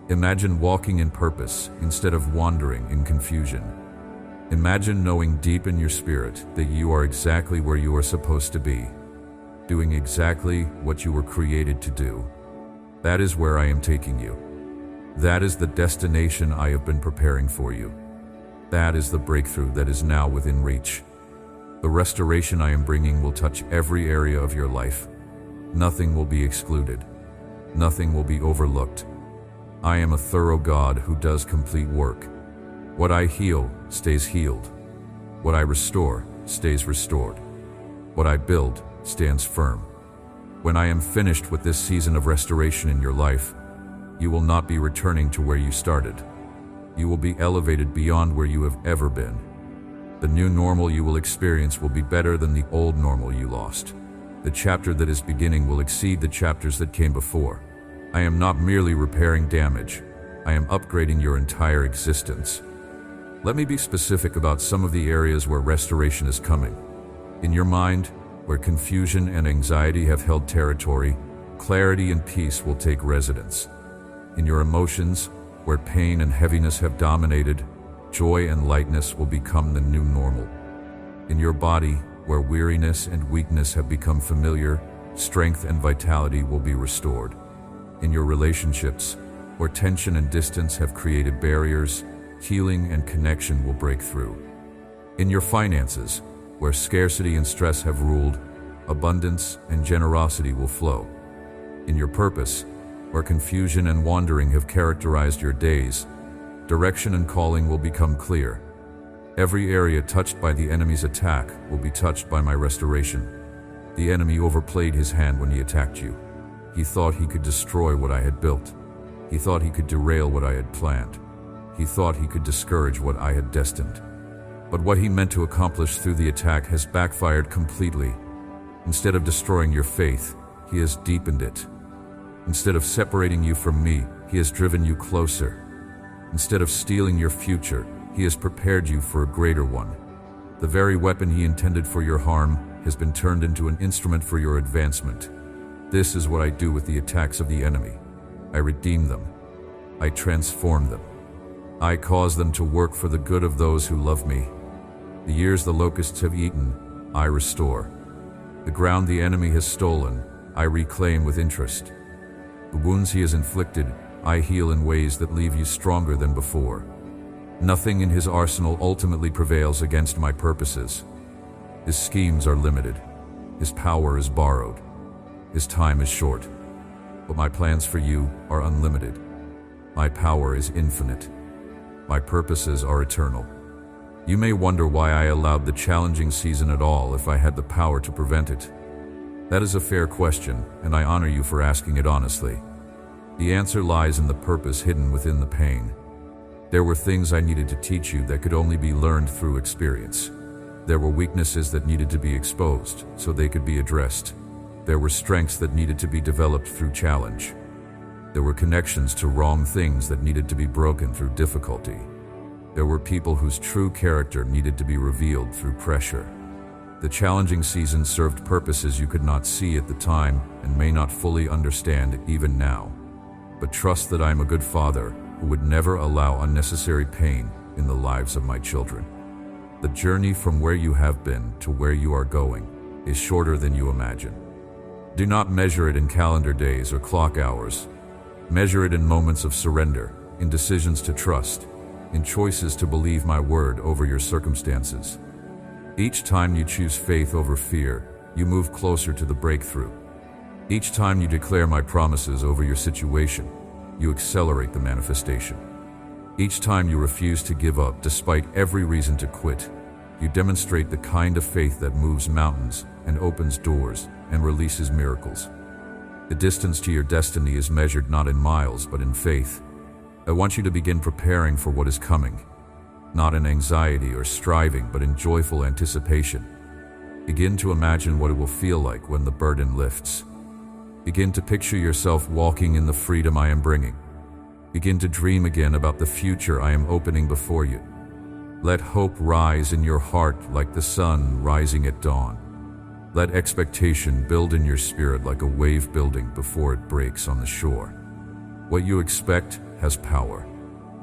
Imagine walking in purpose instead of wandering in confusion. Imagine knowing deep in your spirit that you are exactly where you are supposed to be, doing exactly what you were created to do. That is where I am taking you. That is the destination I have been preparing for you. That is the breakthrough that is now within reach. The restoration I am bringing will touch every area of your life. Nothing will be excluded. Nothing will be overlooked. I am a thorough God who does complete work. What I heal stays healed. What I restore stays restored. What I build stands firm. When I am finished with this season of restoration in your life, you will not be returning to where you started. You will be elevated beyond where you have ever been. The new normal you will experience will be better than the old normal you lost. The chapter that is beginning will exceed the chapters that came before. I am not merely repairing damage. I am upgrading your entire existence. Let me be specific about some of the areas where restoration is coming. In your mind, where confusion and anxiety have held territory, clarity and peace will take residence. In your emotions, where pain and heaviness have dominated, joy and lightness will become the new normal. In your body, where weariness and weakness have become familiar, strength and vitality will be restored. In your relationships, where tension and distance have created barriers, healing and connection will break through. In your finances, where scarcity and stress have ruled, abundance and generosity will flow. In your purpose, where confusion and wandering have characterized your days, direction and calling will become clear. Every area touched by the enemy's attack will be touched by my restoration. The enemy overplayed his hand when he attacked you. He thought he could destroy what I had built. He thought he could derail what I had planned. He thought he could discourage what I had destined. But what he meant to accomplish through the attack has backfired completely. Instead of destroying your faith, he has deepened it. Instead of separating you from me, he has driven you closer. Instead of stealing your future, he has prepared you for a greater one. The very weapon he intended for your harm has been turned into an instrument for your advancement. This is what I do with the attacks of the enemy. I redeem them. I transform them. I cause them to work for the good of those who love me. The years the locusts have eaten, I restore. The ground the enemy has stolen, I reclaim with interest. The wounds he has inflicted, I heal in ways that leave you stronger than before. Nothing in his arsenal ultimately prevails against my purposes. His schemes are limited. His power is borrowed. His time is short. But my plans for you are unlimited. My power is infinite. My purposes are eternal. You may wonder why I allowed the challenging season at all if I had the power to prevent it. That is a fair question, and I honor you for asking it honestly. The answer lies in the purpose hidden within the pain. There were things I needed to teach you that could only be learned through experience. There were weaknesses that needed to be exposed so they could be addressed. There were strengths that needed to be developed through challenge. There were connections to wrong things that needed to be broken through difficulty. There were people whose true character needed to be revealed through pressure. The challenging season served purposes you could not see at the time and may not fully understand even now. But trust that I am a good father who would never allow unnecessary pain in the lives of my children. The journey from where you have been to where you are going is shorter than you imagine. Do not measure it in calendar days or clock hours. Measure it in moments of surrender, in decisions to trust, in choices to believe my word over your circumstances. Each time you choose faith over fear, you move closer to the breakthrough. Each time you declare my promises over your situation, you accelerate the manifestation. Each time you refuse to give up despite every reason to quit, you demonstrate the kind of faith that moves mountains and opens doors and releases miracles. The distance to your destiny is measured not in miles but in faith. I want you to begin preparing for what is coming, not in anxiety or striving but in joyful anticipation. Begin to imagine what it will feel like when the burden lifts. Begin to picture yourself walking in the freedom I am bringing. Begin to dream again about the future I am opening before you. Let hope rise in your heart like the sun rising at dawn. Let expectation build in your spirit like a wave building before it breaks on the shore. What you expect has power.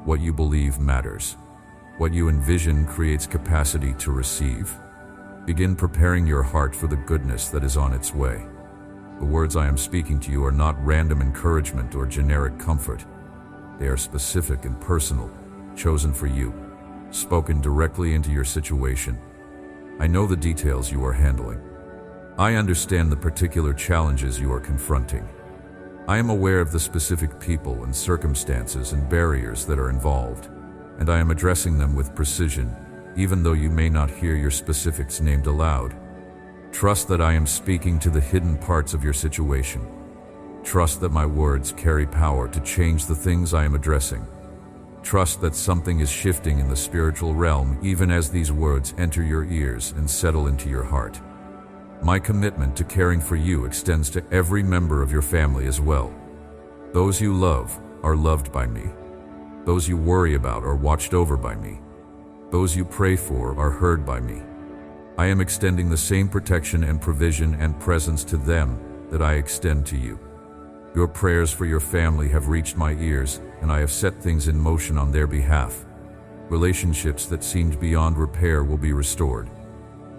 What you believe matters. What you envision creates capacity to receive. Begin preparing your heart for the goodness that is on its way. The words I am speaking to you are not random encouragement or generic comfort. They are specific and personal, chosen for you, spoken directly into your situation. I know the details you are handling. I understand the particular challenges you are confronting. I am aware of the specific people and circumstances and barriers that are involved, and I am addressing them with precision, even though you may not hear your specifics named aloud. Trust that I am speaking to the hidden parts of your situation. Trust that my words carry power to change the things I am addressing. Trust that something is shifting in the spiritual realm even as these words enter your ears and settle into your heart. My commitment to caring for you extends to every member of your family as well. Those you love are loved by me. Those you worry about are watched over by me. Those you pray for are heard by me. I am extending the same protection and provision and presence to them that I extend to you. Your prayers for your family have reached my ears, and I have set things in motion on their behalf. Relationships that seemed beyond repair will be restored.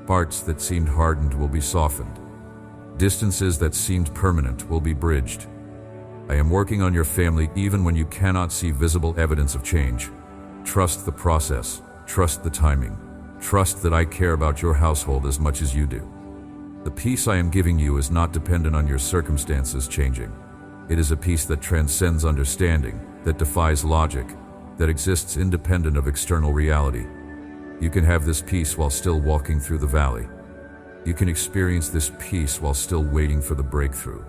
Hearts that seemed hardened will be softened. Distances that seemed permanent will be bridged. I am working on your family even when you cannot see visible evidence of change. Trust the process. Trust the timing. Trust that I care about your household as much as you do. The peace I am giving you is not dependent on your circumstances changing. It is a peace that transcends understanding, that defies logic, that exists independent of external reality. You can have this peace while still walking through the valley. You can experience this peace while still waiting for the breakthrough.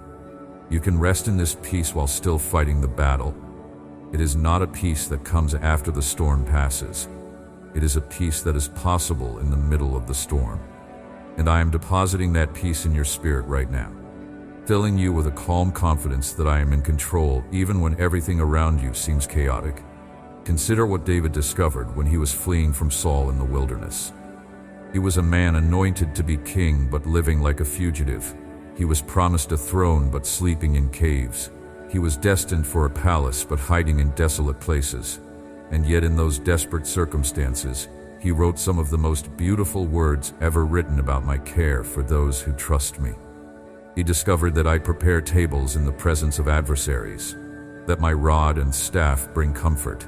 You can rest in this peace while still fighting the battle. It is not a peace that comes after the storm passes. It is a peace that is possible in the middle of the storm. And I am depositing that peace in your spirit right now, filling you with a calm confidence that I am in control even when everything around you seems chaotic. Consider what David discovered when he was fleeing from Saul in the wilderness. He was a man anointed to be king but living like a fugitive. He was promised a throne but sleeping in caves. He was destined for a palace but hiding in desolate places. And yet in those desperate circumstances, he wrote some of the most beautiful words ever written about my care for those who trust me. He discovered that I prepare tables in the presence of adversaries, that my rod and staff bring comfort,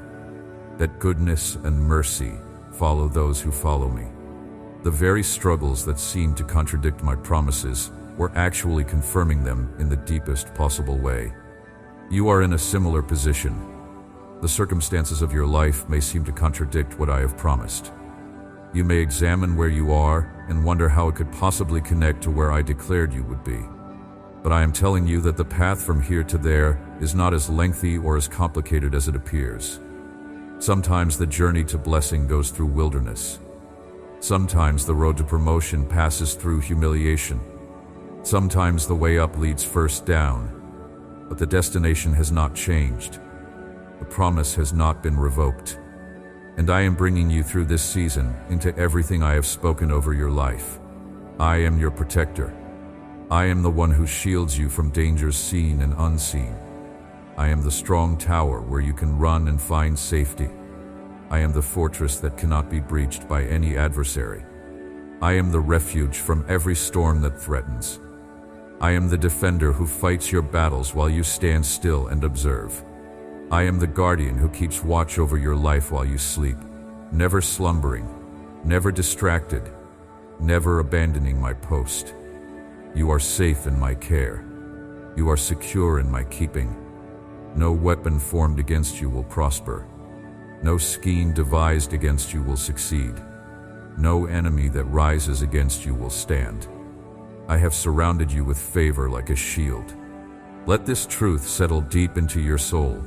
that goodness and mercy follow those who follow me. The very struggles that seemed to contradict my promises were actually confirming them in the deepest possible way. You are in a similar position. The circumstances of your life may seem to contradict what I have promised. You may examine where you are and wonder how it could possibly connect to where I declared you would be. But I am telling you that the path from here to there is not as lengthy or as complicated as it appears. Sometimes the journey to blessing goes through wilderness. Sometimes the road to promotion passes through humiliation. Sometimes the way up leads first down. But the destination has not changed. The promise has not been revoked. And I am bringing you through this season into everything I have spoken over your life. I am your protector. I am the one who shields you from dangers seen and unseen. I am the strong tower where you can run and find safety. I am the fortress that cannot be breached by any adversary. I am the refuge from every storm that threatens. I am the defender who fights your battles while you stand still and observe. I am the guardian who keeps watch over your life while you sleep, never slumbering, never distracted, never abandoning my post. You are safe in my care. You are secure in my keeping. No weapon formed against you will prosper. No scheme devised against you will succeed. No enemy that rises against you will stand. I have surrounded you with favor like a shield. Let this truth settle deep into your soul.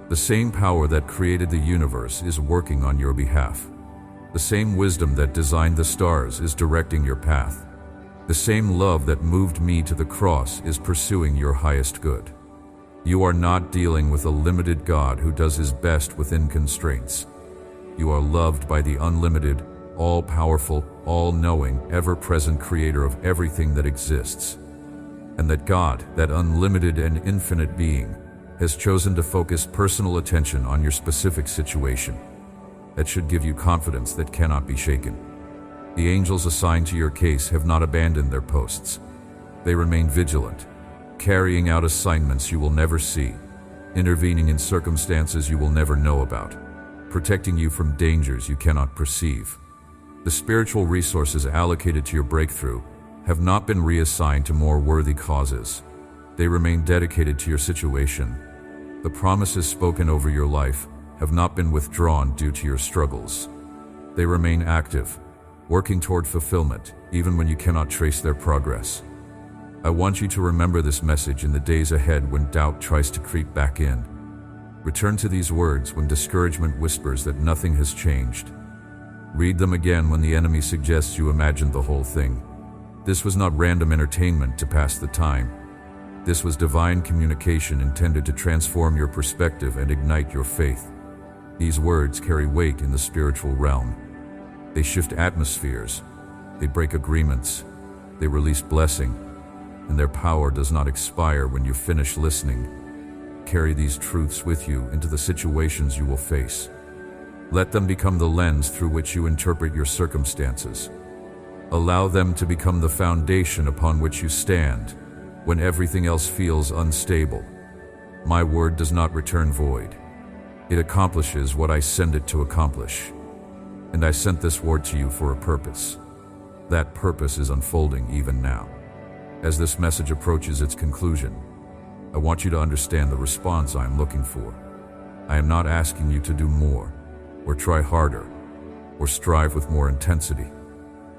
The same power that created the universe is working on your behalf. The same wisdom that designed the stars is directing your path. The same love that moved me to the cross is pursuing your highest good. You are not dealing with a limited God who does his best within constraints. You are loved by the unlimited, all-powerful, all-knowing, ever-present creator of everything that exists. And that God, that unlimited and infinite being, has chosen to focus personal attention on your specific situation. that should give you confidence that cannot be shaken. The angels assigned to your case have not abandoned their posts. They remain vigilant, carrying out assignments you will never see, intervening in circumstances you will never know about, protecting you from dangers you cannot perceive. The spiritual resources allocated to your breakthrough have not been reassigned to more worthy causes. They remain dedicated to your situation. The promises spoken over your life have not been withdrawn due to your struggles. They remain active, working toward fulfillment, even when you cannot trace their progress. I want you to remember this message in the days ahead when doubt tries to creep back in. Return to these words when discouragement whispers that nothing has changed. Read them again when the enemy suggests you imagined the whole thing. This was not random entertainment to pass the time. This was divine communication intended to transform your perspective and ignite your faith. These words carry weight in the spiritual realm. They shift atmospheres, they break agreements, they release blessing, and their power does not expire when you finish listening. Carry these truths with you into the situations you will face. Let them become the lens through which you interpret your circumstances. Allow them to become the foundation upon which you stand when everything else feels unstable. My word does not return void. It accomplishes what I send it to accomplish. And I sent this word to you for a purpose. That purpose is unfolding even now. As this message approaches its conclusion, I want you to understand the response I am looking for. I am not asking you to do more, or try harder, or strive with more intensity.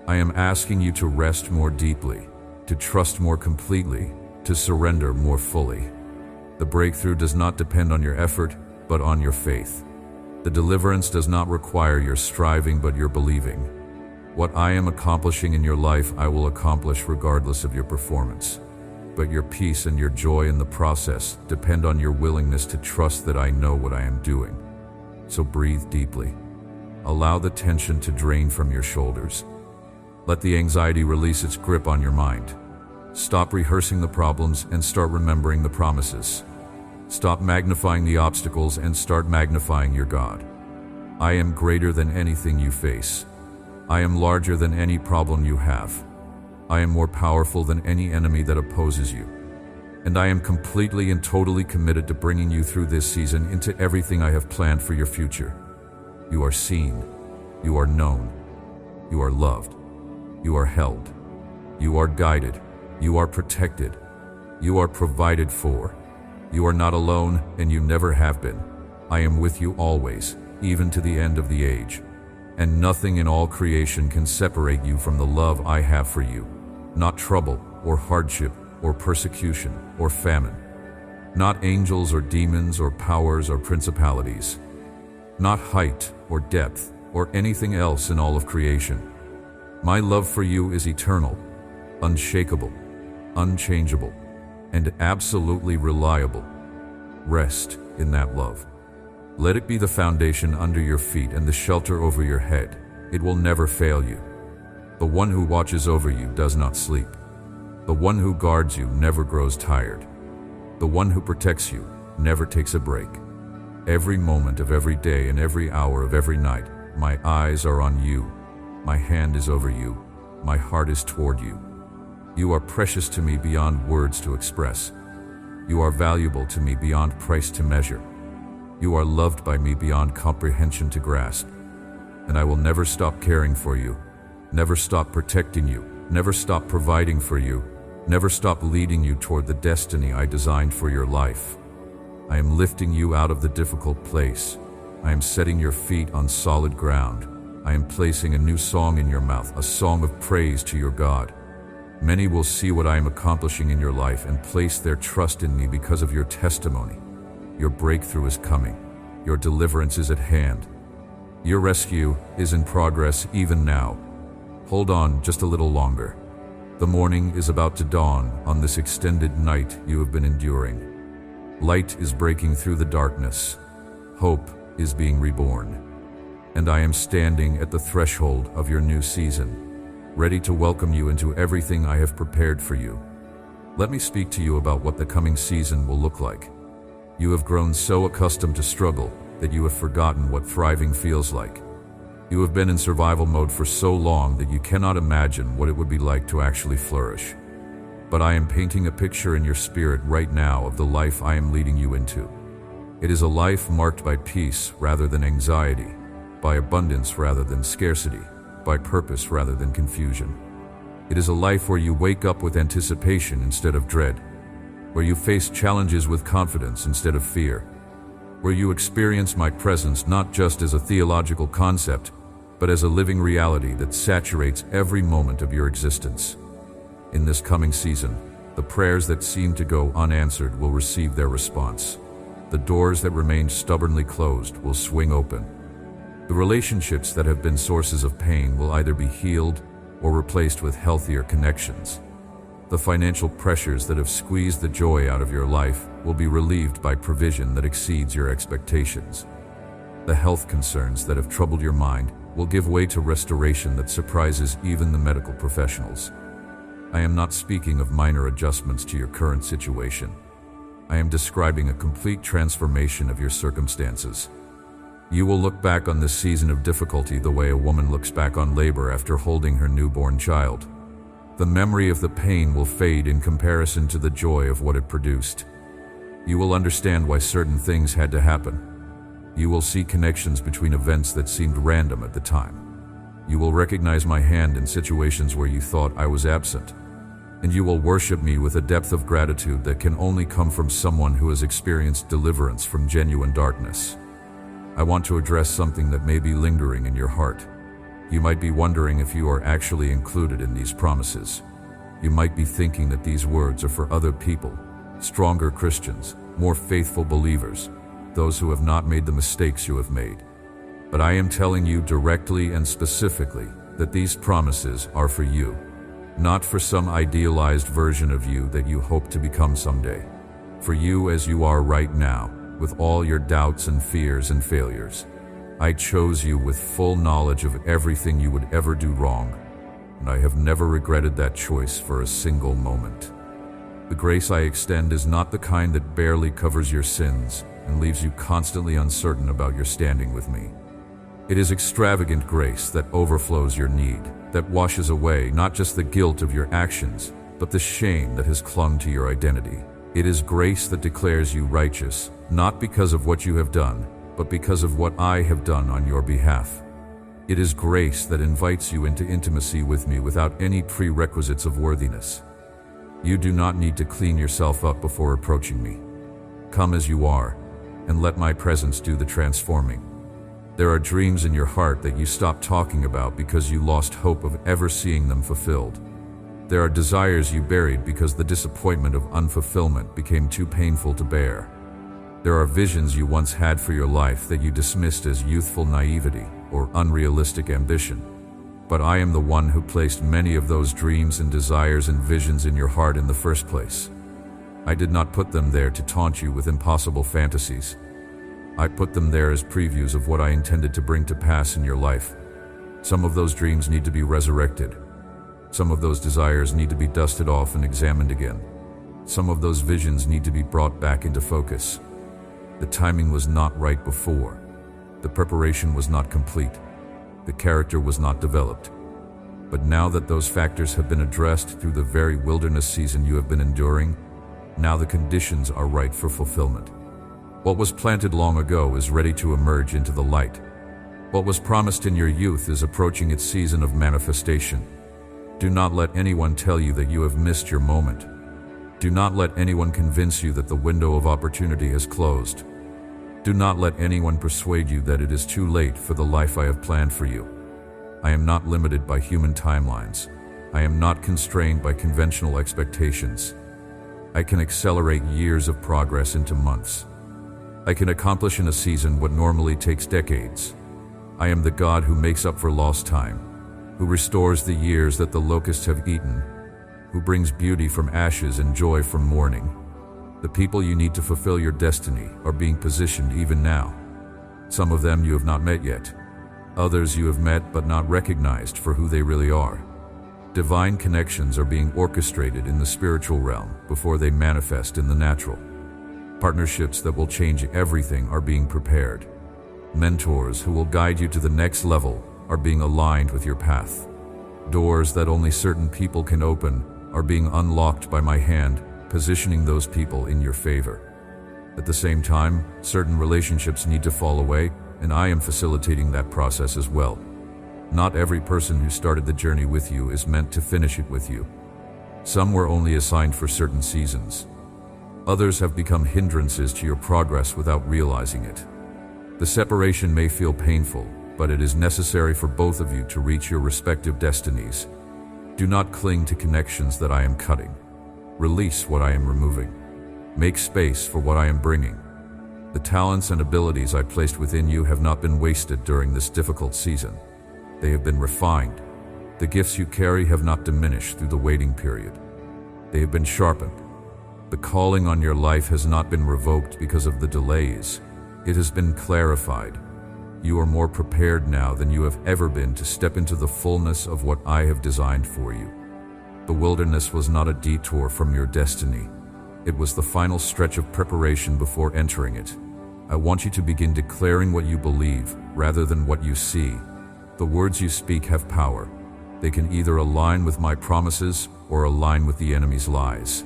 I am asking you to rest more deeply, to trust more completely, to surrender more fully. The breakthrough does not depend on your effort, but on your faith. The deliverance does not require your striving, but your believing. What I am accomplishing in your life, I will accomplish regardless of your performance. But your peace and your joy in the process depend on your willingness to trust that I know what I am doing. So breathe deeply. Allow the tension to drain from your shoulders. Let the anxiety release its grip on your mind. Stop rehearsing the problems and start remembering the promises. Stop magnifying the obstacles and start magnifying your God. I am greater than anything you face. I am larger than any problem you have. I am more powerful than any enemy that opposes you. And I am completely and totally committed to bringing you through this season into everything I have planned for your future. You are seen. You are known. You are loved. You are held. You are guided. You are protected. You are provided for. You are not alone, and you never have been. I am with you always, even to the end of the age. And nothing in all creation can separate you from the love I have for you. Not trouble, or hardship, or persecution, or famine. Not angels or demons or powers or principalities. Not height or depth or anything else in all of creation. My love for you is eternal, unshakable, unchangeable, and absolutely reliable. Rest in that love. Let it be the foundation under your feet and the shelter over your head. It will never fail you. The one who watches over you does not sleep. The one who guards you never grows tired. The one who protects you never takes a break. Every moment of every day and every hour of every night, my eyes are on you. My hand is over you. My heart is toward you. You are precious to me beyond words to express. You are valuable to me beyond price to measure. You are loved by me beyond comprehension to grasp. And I will never stop caring for you, never stop protecting you, never stop providing for you, never stop leading you toward the destiny I designed for your life. I am lifting you out of the difficult place. I am setting your feet on solid ground. I am placing a new song in your mouth, a song of praise to your God. Many will see what I am accomplishing in your life and place their trust in me because of your testimony. Your breakthrough is coming. Your deliverance is at hand. Your rescue is in progress even now. Hold on just a little longer. The morning is about to dawn on this extended night you have been enduring. Light is breaking through the darkness. Hope is being reborn. And I am standing at the threshold of your new season, ready to welcome you into everything I have prepared for you. Let me speak to you about what the coming season will look like. You have grown so accustomed to struggle that you have forgotten what thriving feels like. You have been in survival mode for so long that you cannot imagine what it would be like to actually flourish. But I am painting a picture in your spirit right now of the life I am leading you into. It is a life marked by peace rather than anxiety, by abundance rather than scarcity, by purpose rather than confusion. It is a life where you wake up with anticipation instead of dread, where you face challenges with confidence instead of fear, where you experience my presence not just as a theological concept, but as a living reality that saturates every moment of your existence. In this coming season, the prayers that seem to go unanswered will receive their response. The doors that remained stubbornly closed will swing open. The relationships that have been sources of pain will either be healed or replaced with healthier connections. The financial pressures that have squeezed the joy out of your life will be relieved by provision that exceeds your expectations. The health concerns that have troubled your mind will give way to restoration that surprises even the medical professionals. I am not speaking of minor adjustments to your current situation. I am describing a complete transformation of your circumstances. You will look back on this season of difficulty the way a woman looks back on labor after holding her newborn child. The memory of the pain will fade in comparison to the joy of what it produced. You will understand why certain things had to happen. You will see connections between events that seemed random at the time. You will recognize my hand in situations where you thought I was absent. And you will worship me with a depth of gratitude that can only come from someone who has experienced deliverance from genuine darkness. I want to address something that may be lingering in your heart. You might be wondering if you are actually included in these promises. You might be thinking that these words are for other people, stronger Christians, more faithful believers, those who have not made the mistakes you have made. But I am telling you directly and specifically that these promises are for you, not for some idealized version of you that you hope to become someday. For you as you are right now, with all your doubts and fears and failures. I chose you with full knowledge of everything you would ever do wrong, and I have never regretted that choice for a single moment. The grace I extend is not the kind that barely covers your sins and leaves you constantly uncertain about your standing with me. It is extravagant grace that overflows your need, that washes away not just the guilt of your actions, but the shame that has clung to your identity. It is grace that declares you righteous, not because of what you have done, but because of what I have done on your behalf. It is grace that invites you into intimacy with me without any prerequisites of worthiness. You do not need to clean yourself up before approaching me. Come as you are, and let my presence do the transforming. There are dreams in your heart that you stopped talking about because you lost hope of ever seeing them fulfilled. There are desires you buried because the disappointment of unfulfillment became too painful to bear. There are visions you once had for your life that you dismissed as youthful naivety or unrealistic ambition. But I am the one who placed many of those dreams and desires and visions in your heart in the first place. I did not put them there to taunt you with impossible fantasies. I put them there as previews of what I intended to bring to pass in your life. Some of those dreams need to be resurrected. Some of those desires need to be dusted off and examined again. Some of those visions need to be brought back into focus. The timing was not right before. The preparation was not complete. The character was not developed. But now that those factors have been addressed through the very wilderness season you have been enduring, now the conditions are right for fulfillment. What was planted long ago is ready to emerge into the light. What was promised in your youth is approaching its season of manifestation. Do not let anyone tell you that you have missed your moment. Do not let anyone convince you that the window of opportunity has closed. Do not let anyone persuade you that it is too late for the life I have planned for you. I am not limited by human timelines. I am not constrained by conventional expectations. I can accelerate years of progress into months. I can accomplish in a season what normally takes decades. I am the God who makes up for lost time, who restores the years that the locusts have eaten, who brings beauty from ashes and joy from mourning. The people you need to fulfill your destiny are being positioned even now. Some of them you have not met yet. Others you have met but not recognized for who they really are. Divine connections are being orchestrated in the spiritual realm before they manifest in the natural. Partnerships that will change everything are being prepared. Mentors who will guide you to the next level are being aligned with your path. Doors that only certain people can open are being unlocked by my hand, positioning those people in your favor. At the same time, certain relationships need to fall away, and I am facilitating that process as well. Not every person who started the journey with you is meant to finish it with you. Some were only assigned for certain seasons. Others have become hindrances to your progress without realizing it. The separation may feel painful, but it is necessary for both of you to reach your respective destinies. Do not cling to connections that I am cutting. Release what I am removing. Make space for what I am bringing. The talents and abilities I placed within you have not been wasted during this difficult season. They have been refined. The gifts you carry have not diminished through the waiting period. They have been sharpened. The calling on your life has not been revoked because of the delays. It has been clarified. You are more prepared now than you have ever been to step into the fullness of what I have designed for you. The wilderness was not a detour from your destiny. It was the final stretch of preparation before entering it. I want you to begin declaring what you believe rather than what you see. The words you speak have power. They can either align with my promises or align with the enemy's lies.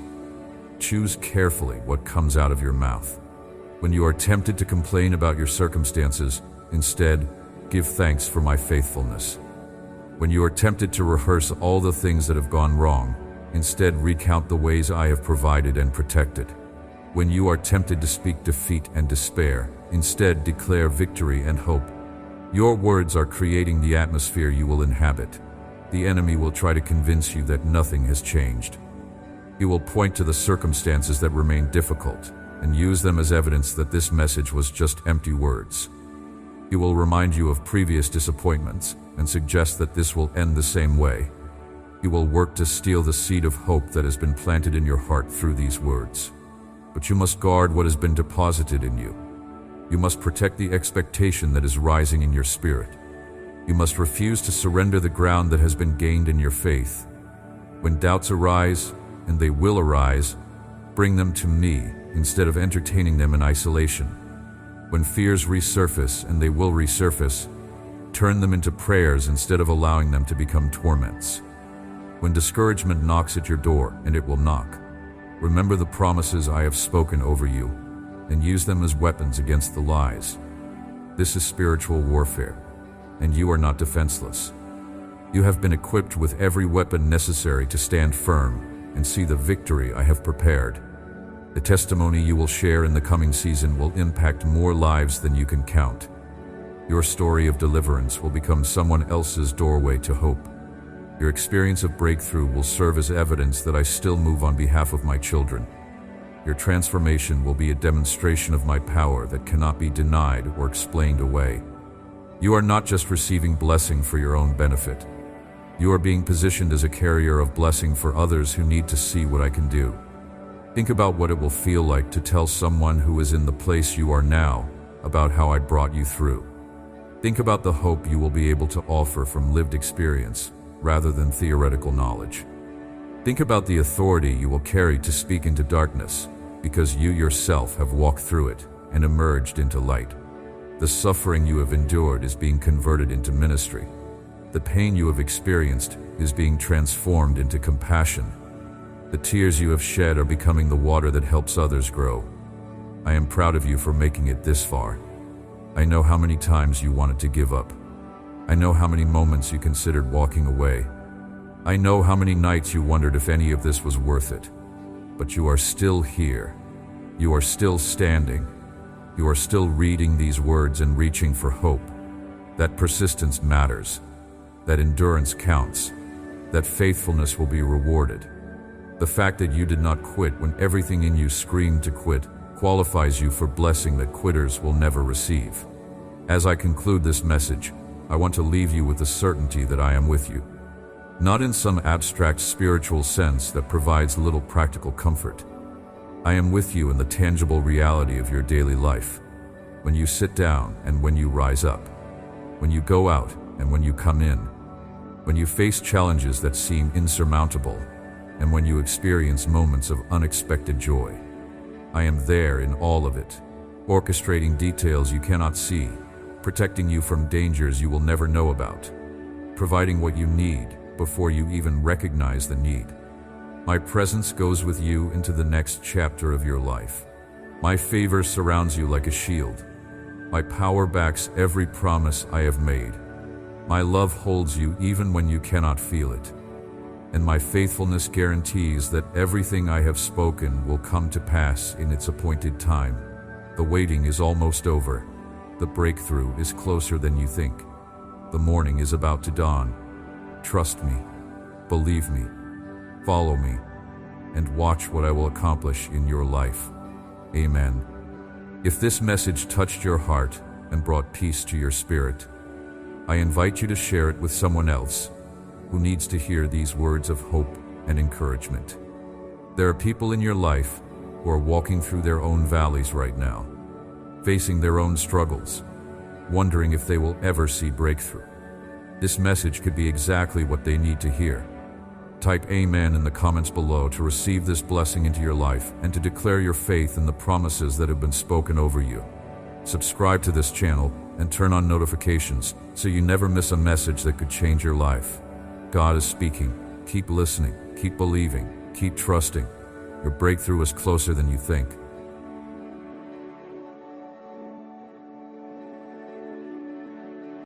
Choose carefully what comes out of your mouth. When you are tempted to complain about your circumstances, instead, give thanks for my faithfulness. When you are tempted to rehearse all the things that have gone wrong, instead recount the ways I have provided and protected. When you are tempted to speak defeat and despair, instead declare victory and hope. Your words are creating the atmosphere you will inhabit. The enemy will try to convince you that nothing has changed. He will point to the circumstances that remain difficult and use them as evidence that this message was just empty words. He will remind you of previous disappointments and suggest that this will end the same way. He will work to steal the seed of hope that has been planted in your heart through these words. But you must guard what has been deposited in you. You must protect the expectation that is rising in your spirit. You must refuse to surrender the ground that has been gained in your faith. When doubts arise, and they will arise, bring them to me instead of entertaining them in isolation. When fears resurface, and they will resurface, turn them into prayers instead of allowing them to become torments. When discouragement knocks at your door, and it will knock, remember the promises I have spoken over you, and use them as weapons against the lies. This is spiritual warfare, and you are not defenseless. You have been equipped with every weapon necessary to stand firm and see the victory I have prepared. The testimony you will share in the coming season will impact more lives than you can count. Your story of deliverance will become someone else's doorway to hope. Your experience of breakthrough will serve as evidence that I still move on behalf of my children. Your transformation will be a demonstration of my power that cannot be denied or explained away. You are not just receiving blessing for your own benefit. You are being positioned as a carrier of blessing for others who need to see what I can do. Think about what it will feel like to tell someone who is in the place you are now about how I brought you through. Think about the hope you will be able to offer from lived experience rather than theoretical knowledge. Think about the authority you will carry to speak into darkness because you yourself have walked through it and emerged into light. The suffering you have endured is being converted into ministry. The pain you have experienced is being transformed into compassion. The tears you have shed are becoming the water that helps others grow. I am proud of you for making it this far. I know how many times you wanted to give up. I know how many moments you considered walking away. I know how many nights you wondered if any of this was worth it. But you are still here. You are still standing. You are still reading these words and reaching for hope. That persistence matters. That endurance counts. That faithfulness will be rewarded. The fact that you did not quit when everything in you screamed to quit qualifies you for blessing that quitters will never receive. As I conclude this message, I want to leave you with the certainty that I am with you. Not in some abstract spiritual sense that provides little practical comfort. I am with you in the tangible reality of your daily life. When you sit down and when you rise up. When you go out and when you come in. When you face challenges that seem insurmountable. And when you experience moments of unexpected joy. I am there in all of it, orchestrating details you cannot see, protecting you from dangers you will never know about, providing what you need before you even recognize the need. My presence goes with you into the next chapter of your life. My favor surrounds you like a shield. My power backs every promise I have made. My love holds you even when you cannot feel it. And my faithfulness guarantees that everything I have spoken will come to pass in its appointed time. The waiting is almost over. The breakthrough is closer than you think. The morning is about to dawn. Trust me, believe me, follow me, and watch what I will accomplish in your life. Amen. If this message touched your heart and brought peace to your spirit, I invite you to share it with someone else who needs to hear these words of hope and encouragement. There are people in your life who are walking through their own valleys right now, facing their own struggles, wondering if they will ever see breakthrough. This message could be exactly what they need to hear. Type Amen in the comments below to receive this blessing into your life and to declare your faith in the promises that have been spoken over you. Subscribe to this channel and turn on notifications so you never miss a message that could change your life. God is speaking. Keep listening, keep believing, keep trusting. Your breakthrough is closer than you think.